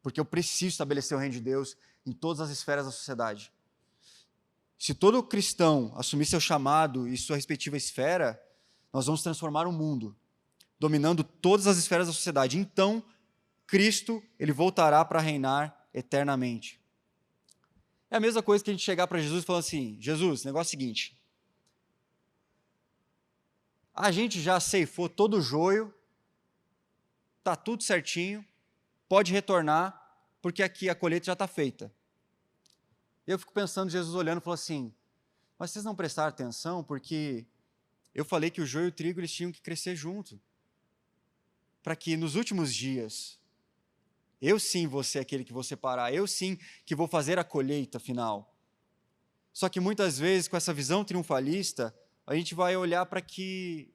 Porque eu preciso estabelecer o reino de Deus em todas as esferas da sociedade. Se todo cristão assumir seu chamado e sua respectiva esfera, nós vamos transformar o mundo, dominando todas as esferas da sociedade. Então, Cristo, ele voltará para reinar eternamente. É a mesma coisa que a gente chegar para Jesus e falar assim, Jesus, negócio é o seguinte, a gente já ceifou todo o joio, está tudo certinho, pode retornar, porque aqui a colheita já está feita. Eu fico pensando, Jesus olhando e falou assim, mas vocês não prestaram atenção, porque eu falei que o joio e o trigo eles tinham que crescer junto, para que nos últimos dias, eu sim vou ser aquele que vou separar, eu sim que vou fazer a colheita final. Só que muitas vezes, com essa visão triunfalista, a gente vai olhar para que,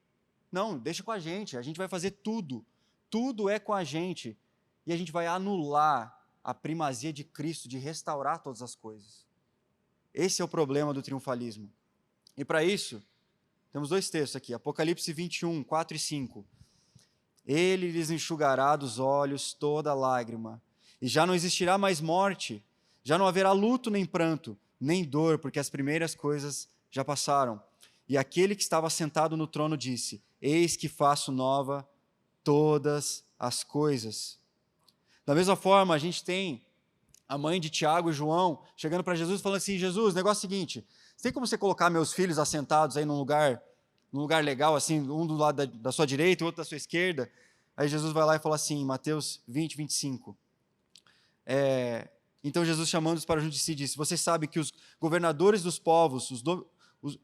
não, deixa com a gente vai fazer tudo, tudo é com a gente, e a gente vai anular a primazia de Cristo, de restaurar todas as coisas. Esse é o problema do triunfalismo. E para isso, Temos dois textos aqui, Apocalipse 21, 4 e 5. Ele lhes enxugará dos olhos toda lágrima, e já não existirá mais morte, já não haverá luto nem pranto, nem dor, porque as primeiras coisas já passaram. E aquele que estava sentado no trono disse: Eis que faço nova todas as coisas. Da mesma forma, a gente tem a mãe de Tiago e João chegando para Jesus e falando assim: Jesus, o negócio é o seguinte, tem como você colocar meus filhos assentados aí num lugar legal, assim, um do lado da sua direita e outro da sua esquerda? Aí Jesus vai lá e fala assim, Mateus 20, 25. Então Jesus, chamando-os para junto de si, disse: Vocês sabem que os governadores dos povos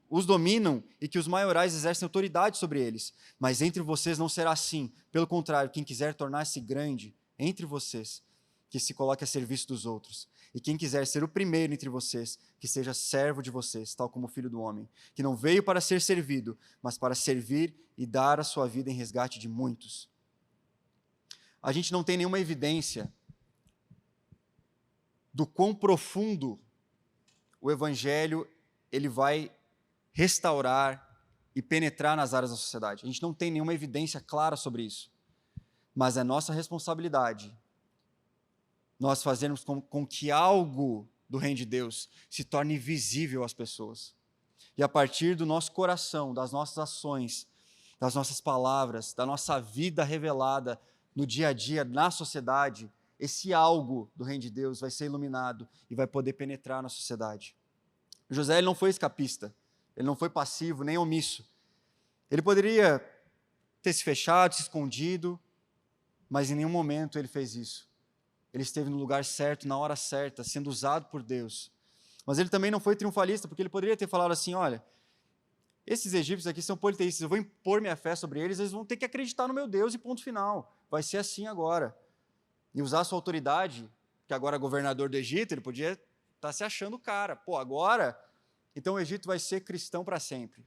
os dominam e que os maiorais exercem autoridade sobre eles. Mas entre vocês não será assim. Pelo contrário, quem quiser tornar-se grande entre vocês, que se coloque a serviço dos outros. E quem quiser ser o primeiro entre vocês, que seja servo de vocês, tal como o Filho do Homem, que não veio para ser servido, mas para servir e dar a sua vida em resgate de muitos. A gente não tem nenhuma evidência do quão profundo o Evangelho ele vai restaurar e penetrar nas áreas da sociedade. A gente não tem nenhuma evidência clara sobre isso. Mas é nossa responsabilidade nós fazermos com que algo do reino de Deus se torne visível às pessoas. E a partir do nosso coração, das nossas ações, das nossas palavras, da nossa vida revelada no dia a dia, na sociedade, esse algo do reino de Deus vai ser iluminado e vai poder penetrar na sociedade. José ele não foi escapista, ele não foi passivo nem omisso. Ele poderia ter se fechado, se escondido, mas em nenhum momento ele fez isso. Ele esteve no lugar certo, na hora certa, sendo usado por Deus. Mas ele também não foi triunfalista, porque ele poderia ter falado assim, olha, esses egípcios aqui são politeístas, eu vou impor minha fé sobre eles, eles vão ter que acreditar no meu Deus e ponto final. Vai ser assim agora. E usar a sua autoridade, que agora é governador do Egito, ele podia estar se achando o cara. Pô, agora, então o Egito vai ser cristão para sempre.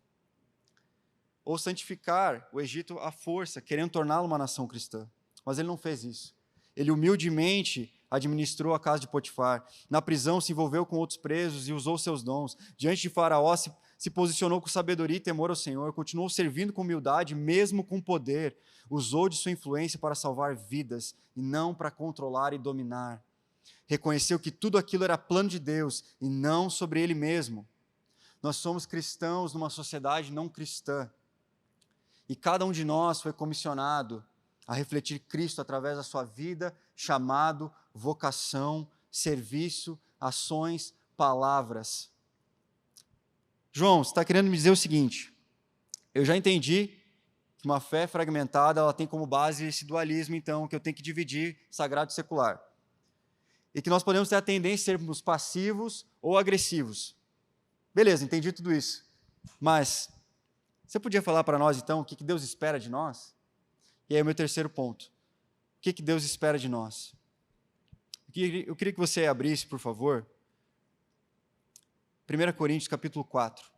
Ou santificar o Egito à força, querendo torná-lo uma nação cristã. Mas ele não fez isso. Ele humildemente administrou a casa de Potifar. Na prisão se envolveu com outros presos e usou seus dons. Diante de Faraó se posicionou com sabedoria e temor ao Senhor. Continuou servindo com humildade, mesmo com poder. Usou de sua influência para salvar vidas e não para controlar e dominar. Reconheceu que tudo aquilo era plano de Deus e não sobre ele mesmo. Nós somos cristãos numa sociedade não cristã. E cada um de nós foi comissionado a refletir Cristo através da sua vida, chamado, vocação, serviço, ações, palavras. João, você está querendo me dizer o seguinte, eu já entendi que uma fé fragmentada ela tem como base esse dualismo, então, que eu tenho que dividir sagrado e secular. E que nós podemos ter a tendência de sermos passivos ou agressivos. Beleza, entendi tudo isso. Mas você podia falar para nós, então, o que Deus espera de nós? E aí o meu terceiro ponto. O que Deus espera de nós? Eu queria que você abrisse, por favor, 1 Coríntios capítulo 4.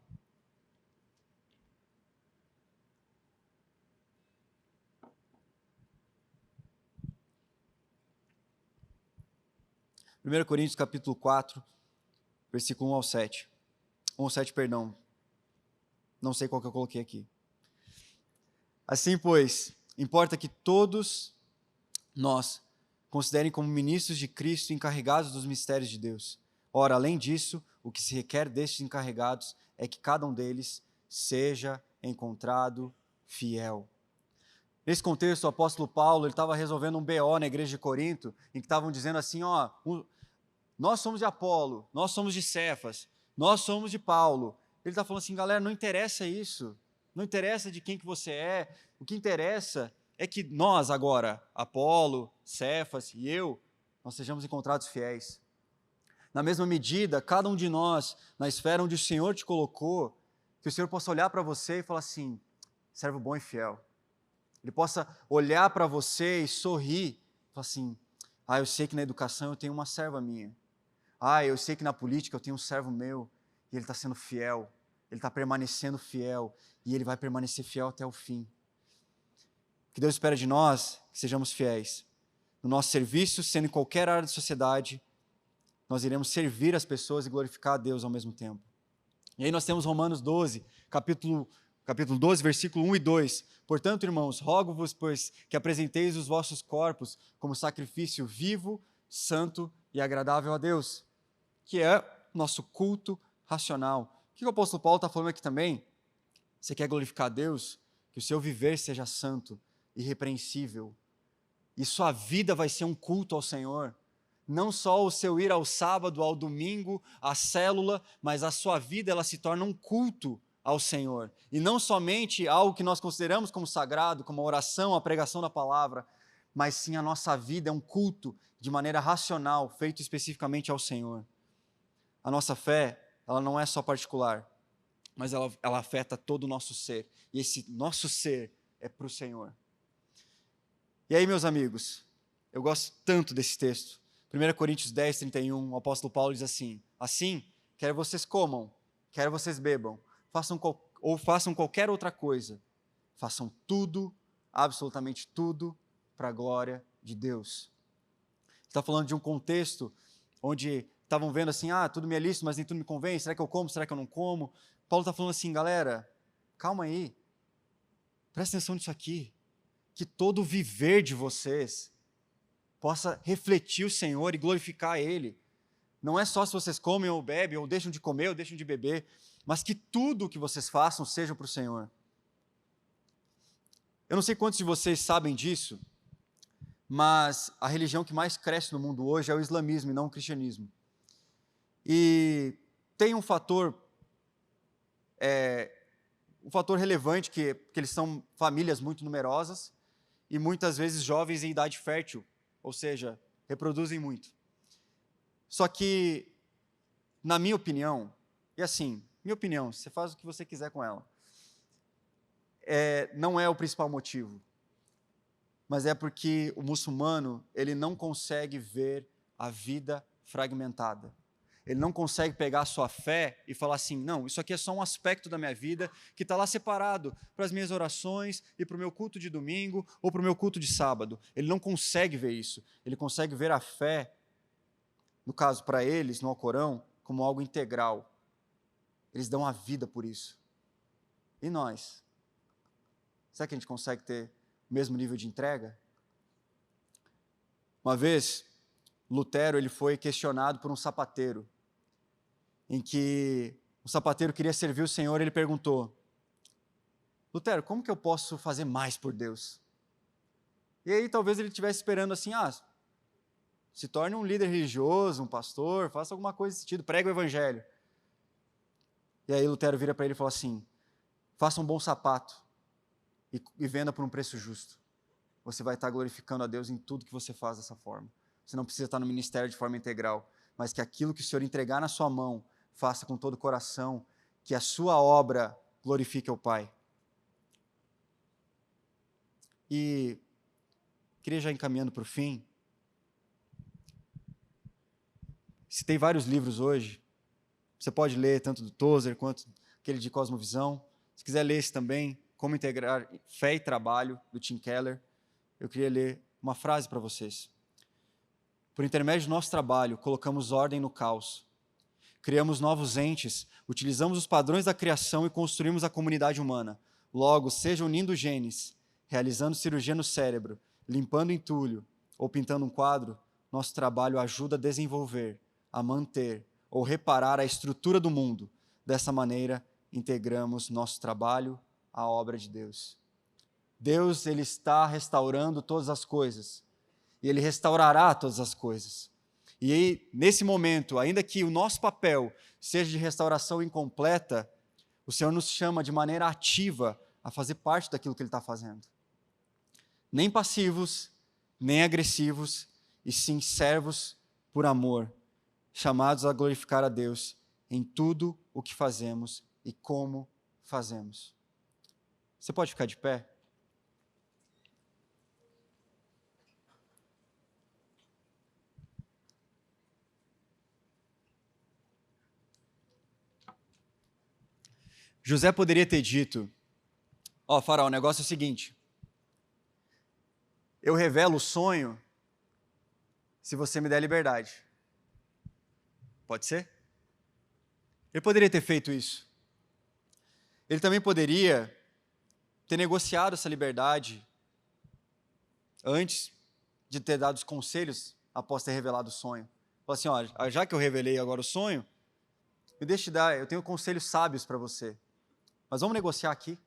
Primeiro Coríntios capítulo 4, versículo 1 ao 7. 1 ao 7, perdão. Não sei qual que eu coloquei aqui. Assim, pois, importa que todos nós considerem como ministros de Cristo encarregados dos mistérios de Deus. Ora, além disso, o que se requer destes encarregados é que cada um deles seja encontrado fiel. Nesse contexto, o apóstolo Paulo estava resolvendo um BO na igreja de Corinto, em que estavam dizendo assim, nós somos de Apolo, nós somos de Cefas, nós somos de Paulo. Ele está falando assim, galera, não interessa isso, não interessa de quem que você é, o que interessa é que nós agora, Apolo, Cefas e eu, nós sejamos encontrados fiéis. Na mesma medida, cada um de nós, na esfera onde o Senhor te colocou, que o Senhor possa olhar para você e falar assim, servo bom e fiel. Ele possa olhar para você e sorrir, falar assim, eu sei que na educação eu tenho uma serva minha. Eu sei que na política eu tenho um servo meu, e ele está sendo fiel, ele está permanecendo fiel, e ele vai permanecer fiel até o fim. O que Deus espera de nós, que sejamos fiéis. No nosso serviço, sendo em qualquer área da sociedade, nós iremos servir as pessoas e glorificar a Deus ao mesmo tempo. E aí nós temos Romanos 12, capítulo capítulo 12, versículo 1 e 2. Portanto, irmãos, rogo-vos, pois, que apresenteis os vossos corpos como sacrifício vivo, santo e agradável a Deus, que é nosso culto racional. O que o apóstolo Paulo está falando aqui também? Você quer glorificar a Deus? Que o seu viver seja santo, irrepreensível. E sua vida vai ser um culto ao Senhor. Não só o seu ir ao sábado, ao domingo, à célula, mas a sua vida ela se torna um culto ao Senhor. E não somente algo que nós consideramos como sagrado, como a oração, a pregação da palavra, mas sim a nossa vida é um culto de maneira racional, feito especificamente ao Senhor. A nossa fé, ela não é só particular, mas ela afeta todo o nosso ser. E esse nosso ser é para o Senhor. E aí, meus amigos, eu gosto tanto desse texto. 1 Coríntios 10, 31, o apóstolo Paulo diz assim: assim, quer vocês comam, quer vocês bebam, façam qualquer outra coisa, façam tudo, absolutamente tudo, para a glória de Deus. Está falando de um contexto onde estavam vendo assim, tudo me é lícito, mas nem tudo me convém, será que eu como, será que eu não como? Paulo está falando assim, galera, calma aí, presta atenção nisso aqui, que todo o viver de vocês possa refletir o Senhor e glorificar Ele. Não é só se vocês comem ou bebem, ou deixam de comer ou deixam de beber, mas que tudo o que vocês façam seja para o Senhor. Eu não sei quantos de vocês sabem disso, mas a religião que mais cresce no mundo hoje é o islamismo e não o cristianismo. E tem um fator relevante que eles são famílias muito numerosas e muitas vezes jovens em idade fértil, ou seja, reproduzem muito. Só que, na minha opinião, e assim, minha opinião, você faz o que você quiser com ela, não é o principal motivo, mas é porque o muçulmano, ele não consegue ver a vida fragmentada. Ele não consegue pegar a sua fé e falar assim, não, isso aqui é só um aspecto da minha vida que está lá separado para as minhas orações e para o meu culto de domingo ou para o meu culto de sábado. Ele não consegue ver isso. Ele consegue ver a fé, no caso para eles, no Alcorão, como algo integral. Eles dão a vida por isso. E nós? Será que a gente consegue ter o mesmo nível de entrega? Uma vez, Lutero ele foi questionado por um sapateiro, em que o sapateiro queria servir o Senhor, ele perguntou, Lutero, como que eu posso fazer mais por Deus? E aí talvez ele estivesse esperando assim, se torne um líder religioso, um pastor, faça alguma coisa nesse sentido, prega o evangelho. E aí Lutero vira para ele e fala assim, faça um bom sapato e venda por um preço justo. Você vai estar glorificando a Deus em tudo que você faz dessa forma. Você não precisa estar no ministério de forma integral, mas que aquilo que o Senhor entregar na sua mão, faça com todo o coração, que a sua obra glorifique ao Pai. E queria já encaminhando para o fim, citei vários livros hoje, você pode ler tanto do Tozer quanto aquele de Cosmovisão. Se quiser ler esse também, Como Integrar Fé e Trabalho, do Tim Keller, eu queria ler uma frase para vocês. Por intermédio do nosso trabalho, colocamos ordem no caos. Criamos novos entes, utilizamos os padrões da criação e construímos a comunidade humana. Logo, seja unindo genes, realizando cirurgia no cérebro, limpando entulho ou pintando um quadro, nosso trabalho ajuda a desenvolver, a manter ou reparar a estrutura do mundo. Dessa maneira, integramos nosso trabalho à obra de Deus. Deus, Ele está restaurando todas as coisas. E Ele restaurará todas as coisas. E aí, nesse momento, ainda que o nosso papel seja de restauração incompleta, o Senhor nos chama de maneira ativa a fazer parte daquilo que Ele está fazendo. Nem passivos, nem agressivos, e sim servos por amor, chamados a glorificar a Deus em tudo o que fazemos e como fazemos. Você pode ficar de pé? José poderia ter dito, Faraó, o negócio é o seguinte, eu revelo o sonho se você me der liberdade. Pode ser? Ele poderia ter feito isso. Ele também poderia ter negociado essa liberdade antes de ter dado os conselhos após ter revelado o sonho. Falou assim, ó, já que eu revelei agora o sonho, me deixe dar, eu tenho conselhos sábios para você, mas vamos negociar aqui.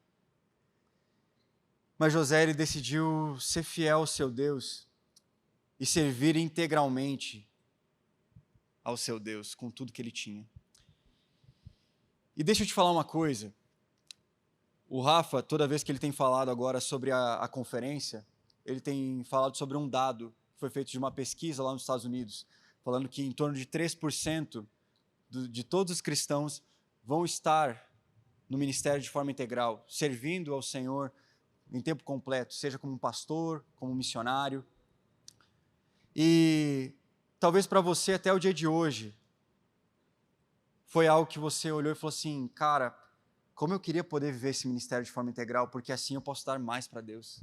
Mas José, ele decidiu ser fiel ao seu Deus e servir integralmente ao seu Deus, com tudo que ele tinha. E deixa eu te falar uma coisa, o Rafa, toda vez que ele tem falado agora sobre a conferência, ele tem falado sobre um dado que foi feito de uma pesquisa lá nos Estados Unidos, falando que em torno de 3% de todos os cristãos vão estar no ministério de forma integral, servindo ao Senhor em tempo completo, seja como um pastor, como um missionário. E talvez para você até o dia de hoje, foi algo que você olhou e falou assim, cara, como eu queria poder viver esse ministério de forma integral, porque assim eu posso dar mais para Deus.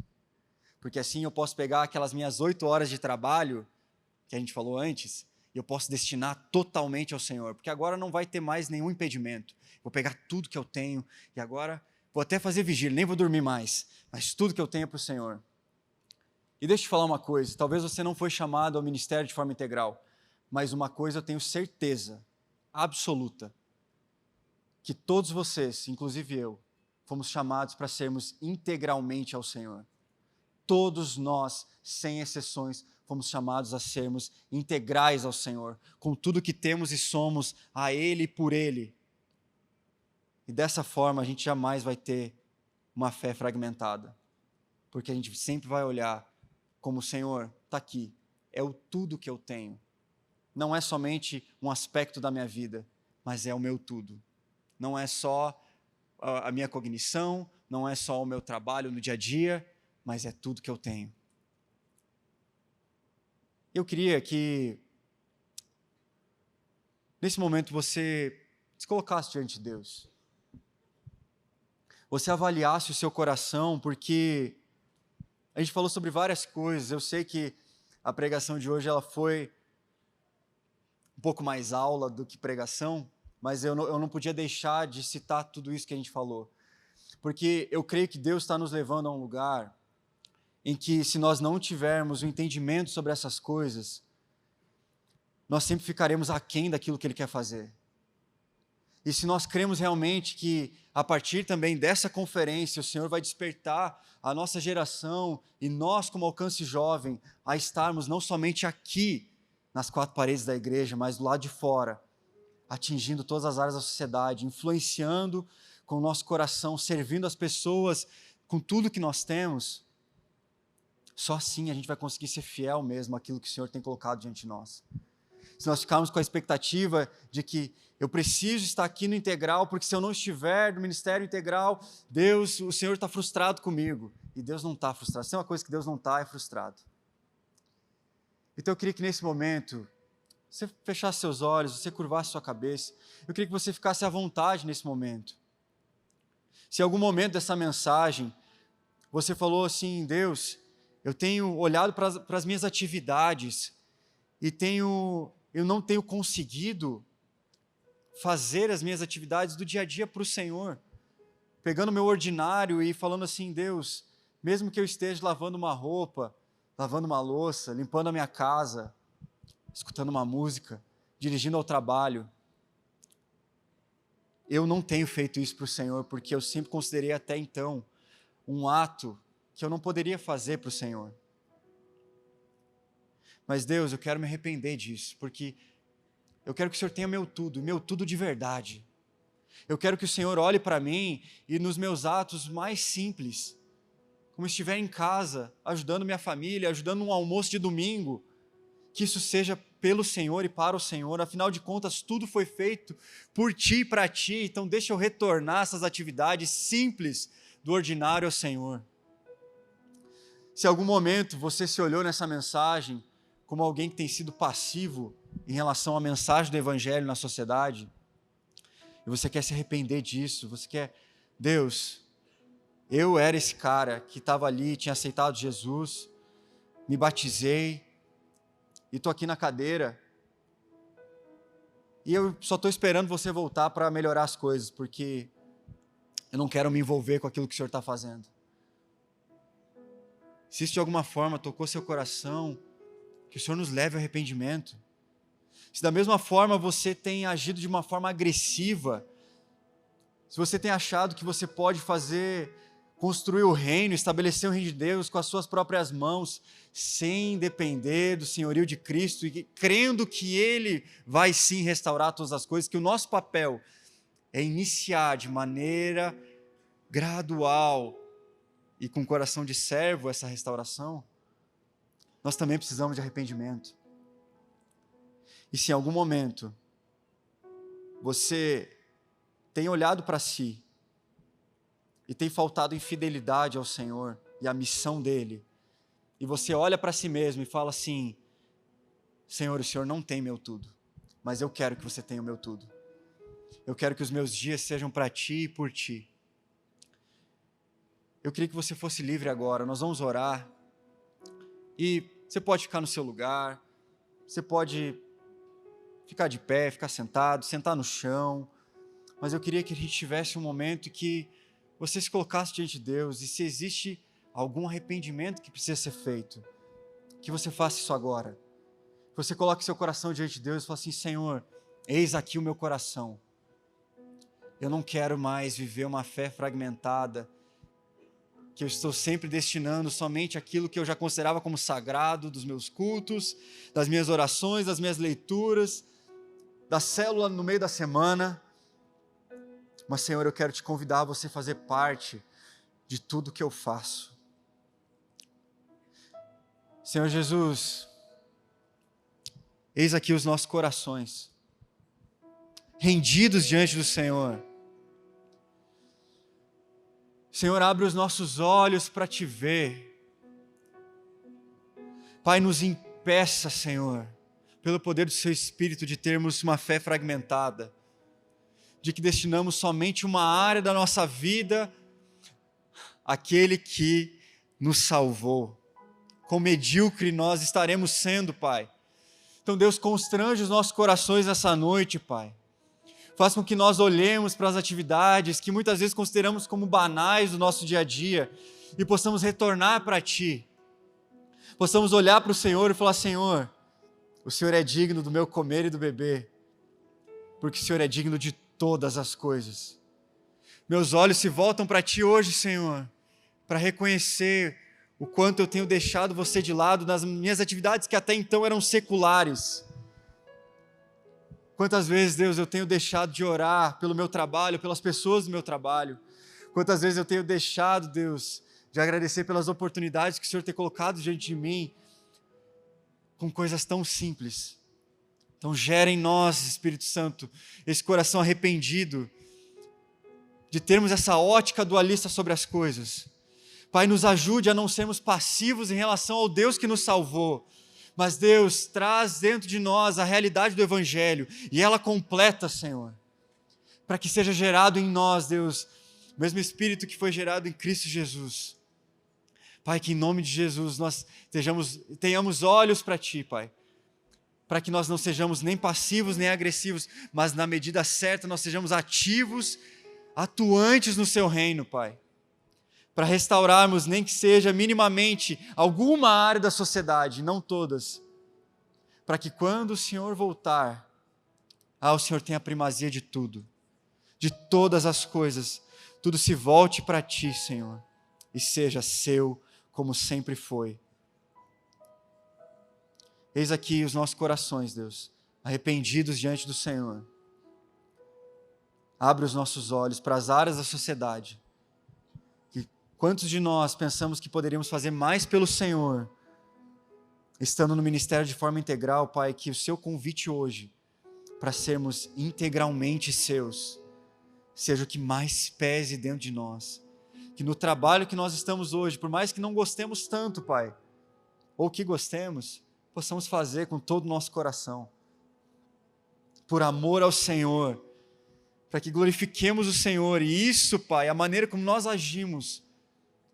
Porque assim eu posso pegar aquelas minhas 8 horas de trabalho, que a gente falou antes, e eu posso destinar totalmente ao Senhor, porque agora não vai ter mais nenhum impedimento. Vou pegar tudo que eu tenho e agora vou até fazer vigília, nem vou dormir mais, mas tudo que eu tenho é para o Senhor. E deixa eu te falar uma coisa, talvez você não foi chamado ao ministério de forma integral, mas uma coisa eu tenho certeza absoluta, que todos vocês, inclusive eu, fomos chamados para sermos integralmente ao Senhor. Todos nós, sem exceções, fomos chamados a sermos integrais ao Senhor, com tudo que temos e somos a Ele e por Ele. E dessa forma a gente jamais vai ter uma fé fragmentada, porque a gente sempre vai olhar como o Senhor está aqui, é o tudo que eu tenho. Não é somente um aspecto da minha vida, mas é o meu tudo. Não é só a minha cognição, não é só o meu trabalho no dia a dia, mas é tudo que eu tenho. Eu queria que, nesse momento, você se colocasse diante de Deus. Você avaliasse o seu coração, porque a gente falou sobre várias coisas. Eu sei que a pregação de hoje ela foi um pouco mais aula do que pregação, mas eu não podia deixar de citar tudo isso que a gente falou. Porque eu creio que Deus está nos levando a um lugar em que, se nós não tivermos o entendimento sobre essas coisas, nós sempre ficaremos aquém daquilo que Ele quer fazer. E se nós cremos realmente que, a partir também dessa conferência, o Senhor vai despertar a nossa geração e nós, como Alcance Jovem, a estarmos não somente aqui, nas 4 paredes da igreja, mas do lado de fora, atingindo todas as áreas da sociedade, influenciando com o nosso coração, servindo as pessoas com tudo que nós temos, só assim a gente vai conseguir ser fiel mesmo àquilo que o Senhor tem colocado diante de nós. Se nós ficarmos com a expectativa de que eu preciso estar aqui no integral, porque se eu não estiver no ministério integral, o Senhor está frustrado comigo. E Deus não está frustrado. Se tem uma coisa que Deus não está, é frustrado. Então eu queria que nesse momento, você fechasse seus olhos, você curvasse sua cabeça. Eu queria que você ficasse à vontade nesse momento. Se em algum momento dessa mensagem, você falou assim, Deus, eu tenho olhado para as minhas atividades e eu não tenho conseguido fazer as minhas atividades do dia a dia para o Senhor, pegando o meu ordinário e falando assim, Deus, mesmo que eu esteja lavando uma roupa, lavando uma louça, limpando a minha casa, escutando uma música, dirigindo ao trabalho, eu não tenho feito isso para o Senhor, porque eu sempre considerei até então um ato que eu não poderia fazer para o Senhor. Mas Deus, eu quero me arrepender disso, porque eu quero que o Senhor tenha meu tudo de verdade. Eu quero que o Senhor olhe para mim e nos meus atos mais simples, como estiver em casa, ajudando minha família, ajudando um almoço de domingo, que isso seja pelo Senhor e para o Senhor. Afinal de contas, tudo foi feito por Ti e para Ti, então deixa eu retornar essas atividades simples do ordinário ao Senhor. Se em algum momento você se olhou nessa mensagem como alguém que tem sido passivo em relação à mensagem do Evangelho na sociedade, e você quer se arrepender disso, você quer, Deus, eu era esse cara que estava ali, tinha aceitado Jesus, me batizei, e estou aqui na cadeira, e eu só estou esperando você voltar para melhorar as coisas, porque eu não quero me envolver com aquilo que o Senhor está fazendo. Se isso de alguma forma tocou seu coração, que o Senhor nos leve ao arrependimento. Se da mesma forma você tem agido de uma forma agressiva, se você tem achado que você pode construir o reino, estabelecer o reino de Deus com as suas próprias mãos, sem depender do senhorio de Cristo e crendo que Ele vai sim restaurar todas as coisas, que o nosso papel é iniciar de maneira gradual e com coração de servo essa restauração, nós também precisamos de arrependimento. E se em algum momento você tem olhado para si e tem faltado em fidelidade ao Senhor e à missão dEle, e você olha para si mesmo e fala assim: Senhor, o Senhor não tem meu tudo, mas eu quero que você tenha o meu tudo. Eu quero que os meus dias sejam para Ti e por Ti. Eu queria que você fosse livre agora. Nós vamos orar. E você pode ficar no seu lugar, você pode ficar de pé, ficar sentado, sentar no chão, mas eu queria que a gente tivesse um momento que você se colocasse diante de Deus, e se existe algum arrependimento que precisa ser feito, que você faça isso agora. Você coloque seu coração diante de Deus e fala assim: Senhor, eis aqui o meu coração. Eu não quero mais viver uma fé fragmentada, que eu estou sempre destinando somente aquilo que eu já considerava como sagrado, dos meus cultos, das minhas orações, das minhas leituras, da célula no meio da semana. Mas, Senhor, eu quero te convidar a você fazer parte de tudo que eu faço. Senhor Jesus, eis aqui os nossos corações, rendidos diante do Senhor. Senhor, abre os nossos olhos para te ver. Pai, nos impeça, Senhor, pelo poder do Seu Espírito, de termos uma fé fragmentada, de que destinamos somente uma área da nossa vida àquele que nos salvou. Quão medíocre nós estaremos sendo, Pai. Então, Deus, constrange os nossos corações essa noite, Pai. Faz com que nós olhemos para as atividades que muitas vezes consideramos como banais do nosso dia a dia e possamos retornar para Ti. Possamos olhar para o Senhor e falar: Senhor, o Senhor é digno do meu comer e do beber, porque o Senhor é digno de todas as coisas. Meus olhos se voltam para Ti hoje, Senhor, para reconhecer o quanto eu tenho deixado você de lado nas minhas atividades que até então eram seculares. Quantas vezes, Deus, eu tenho deixado de orar pelo meu trabalho, pelas pessoas do meu trabalho. Quantas vezes eu tenho deixado, Deus, de agradecer pelas oportunidades que o Senhor tem colocado diante de mim, com coisas tão simples. Então gera em nós, Espírito Santo, esse coração arrependido, de termos essa ótica dualista sobre as coisas. Pai, nos ajude a não sermos passivos em relação ao Deus que nos salvou, mas Deus, traz dentro de nós a realidade do Evangelho, e ela completa, Senhor, para que seja gerado em nós, Deus, o mesmo Espírito que foi gerado em Cristo Jesus. Pai, que em nome de Jesus nós tenhamos olhos para Ti, Pai, para que nós não sejamos nem passivos nem agressivos, mas na medida certa nós sejamos ativos, atuantes no Seu reino, Pai, para restaurarmos nem que seja minimamente alguma área da sociedade, não todas, para que quando o Senhor voltar, o Senhor tenha a primazia de tudo, de todas as coisas, tudo se volte para Ti, Senhor, e seja Seu como sempre foi. Eis aqui os nossos corações, Deus, arrependidos diante do Senhor. Abre os nossos olhos para as áreas da sociedade. Quantos de nós pensamos que poderíamos fazer mais pelo Senhor, estando no ministério de forma integral, Pai, que o Seu convite hoje, para sermos integralmente Seus, seja o que mais pese dentro de nós. Que no trabalho que nós estamos hoje, por mais que não gostemos tanto, Pai, ou que gostemos, possamos fazer com todo o nosso coração, por amor ao Senhor, para que glorifiquemos o Senhor, e isso, Pai, a maneira como nós agimos,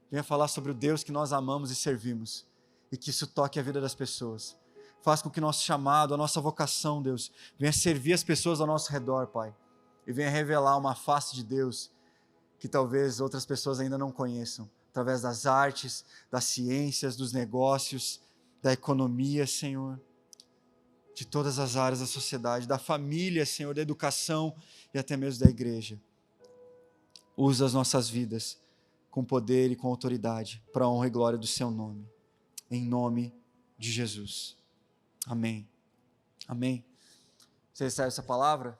venha falar sobre o Deus que nós amamos e servimos, e que isso toque a vida das pessoas. Faz com que nosso chamado, a nossa vocação, Deus, venha servir as pessoas ao nosso redor, Pai, e venha revelar uma face de Deus que talvez outras pessoas ainda não conheçam, através das artes, das ciências, dos negócios, da economia, Senhor, de todas as áreas da sociedade, da família, Senhor, da educação e até mesmo da igreja. Usa as nossas vidas com poder e com autoridade para a honra e glória do Seu nome. Em nome de Jesus. Amém. Amém. Você recebe essa palavra?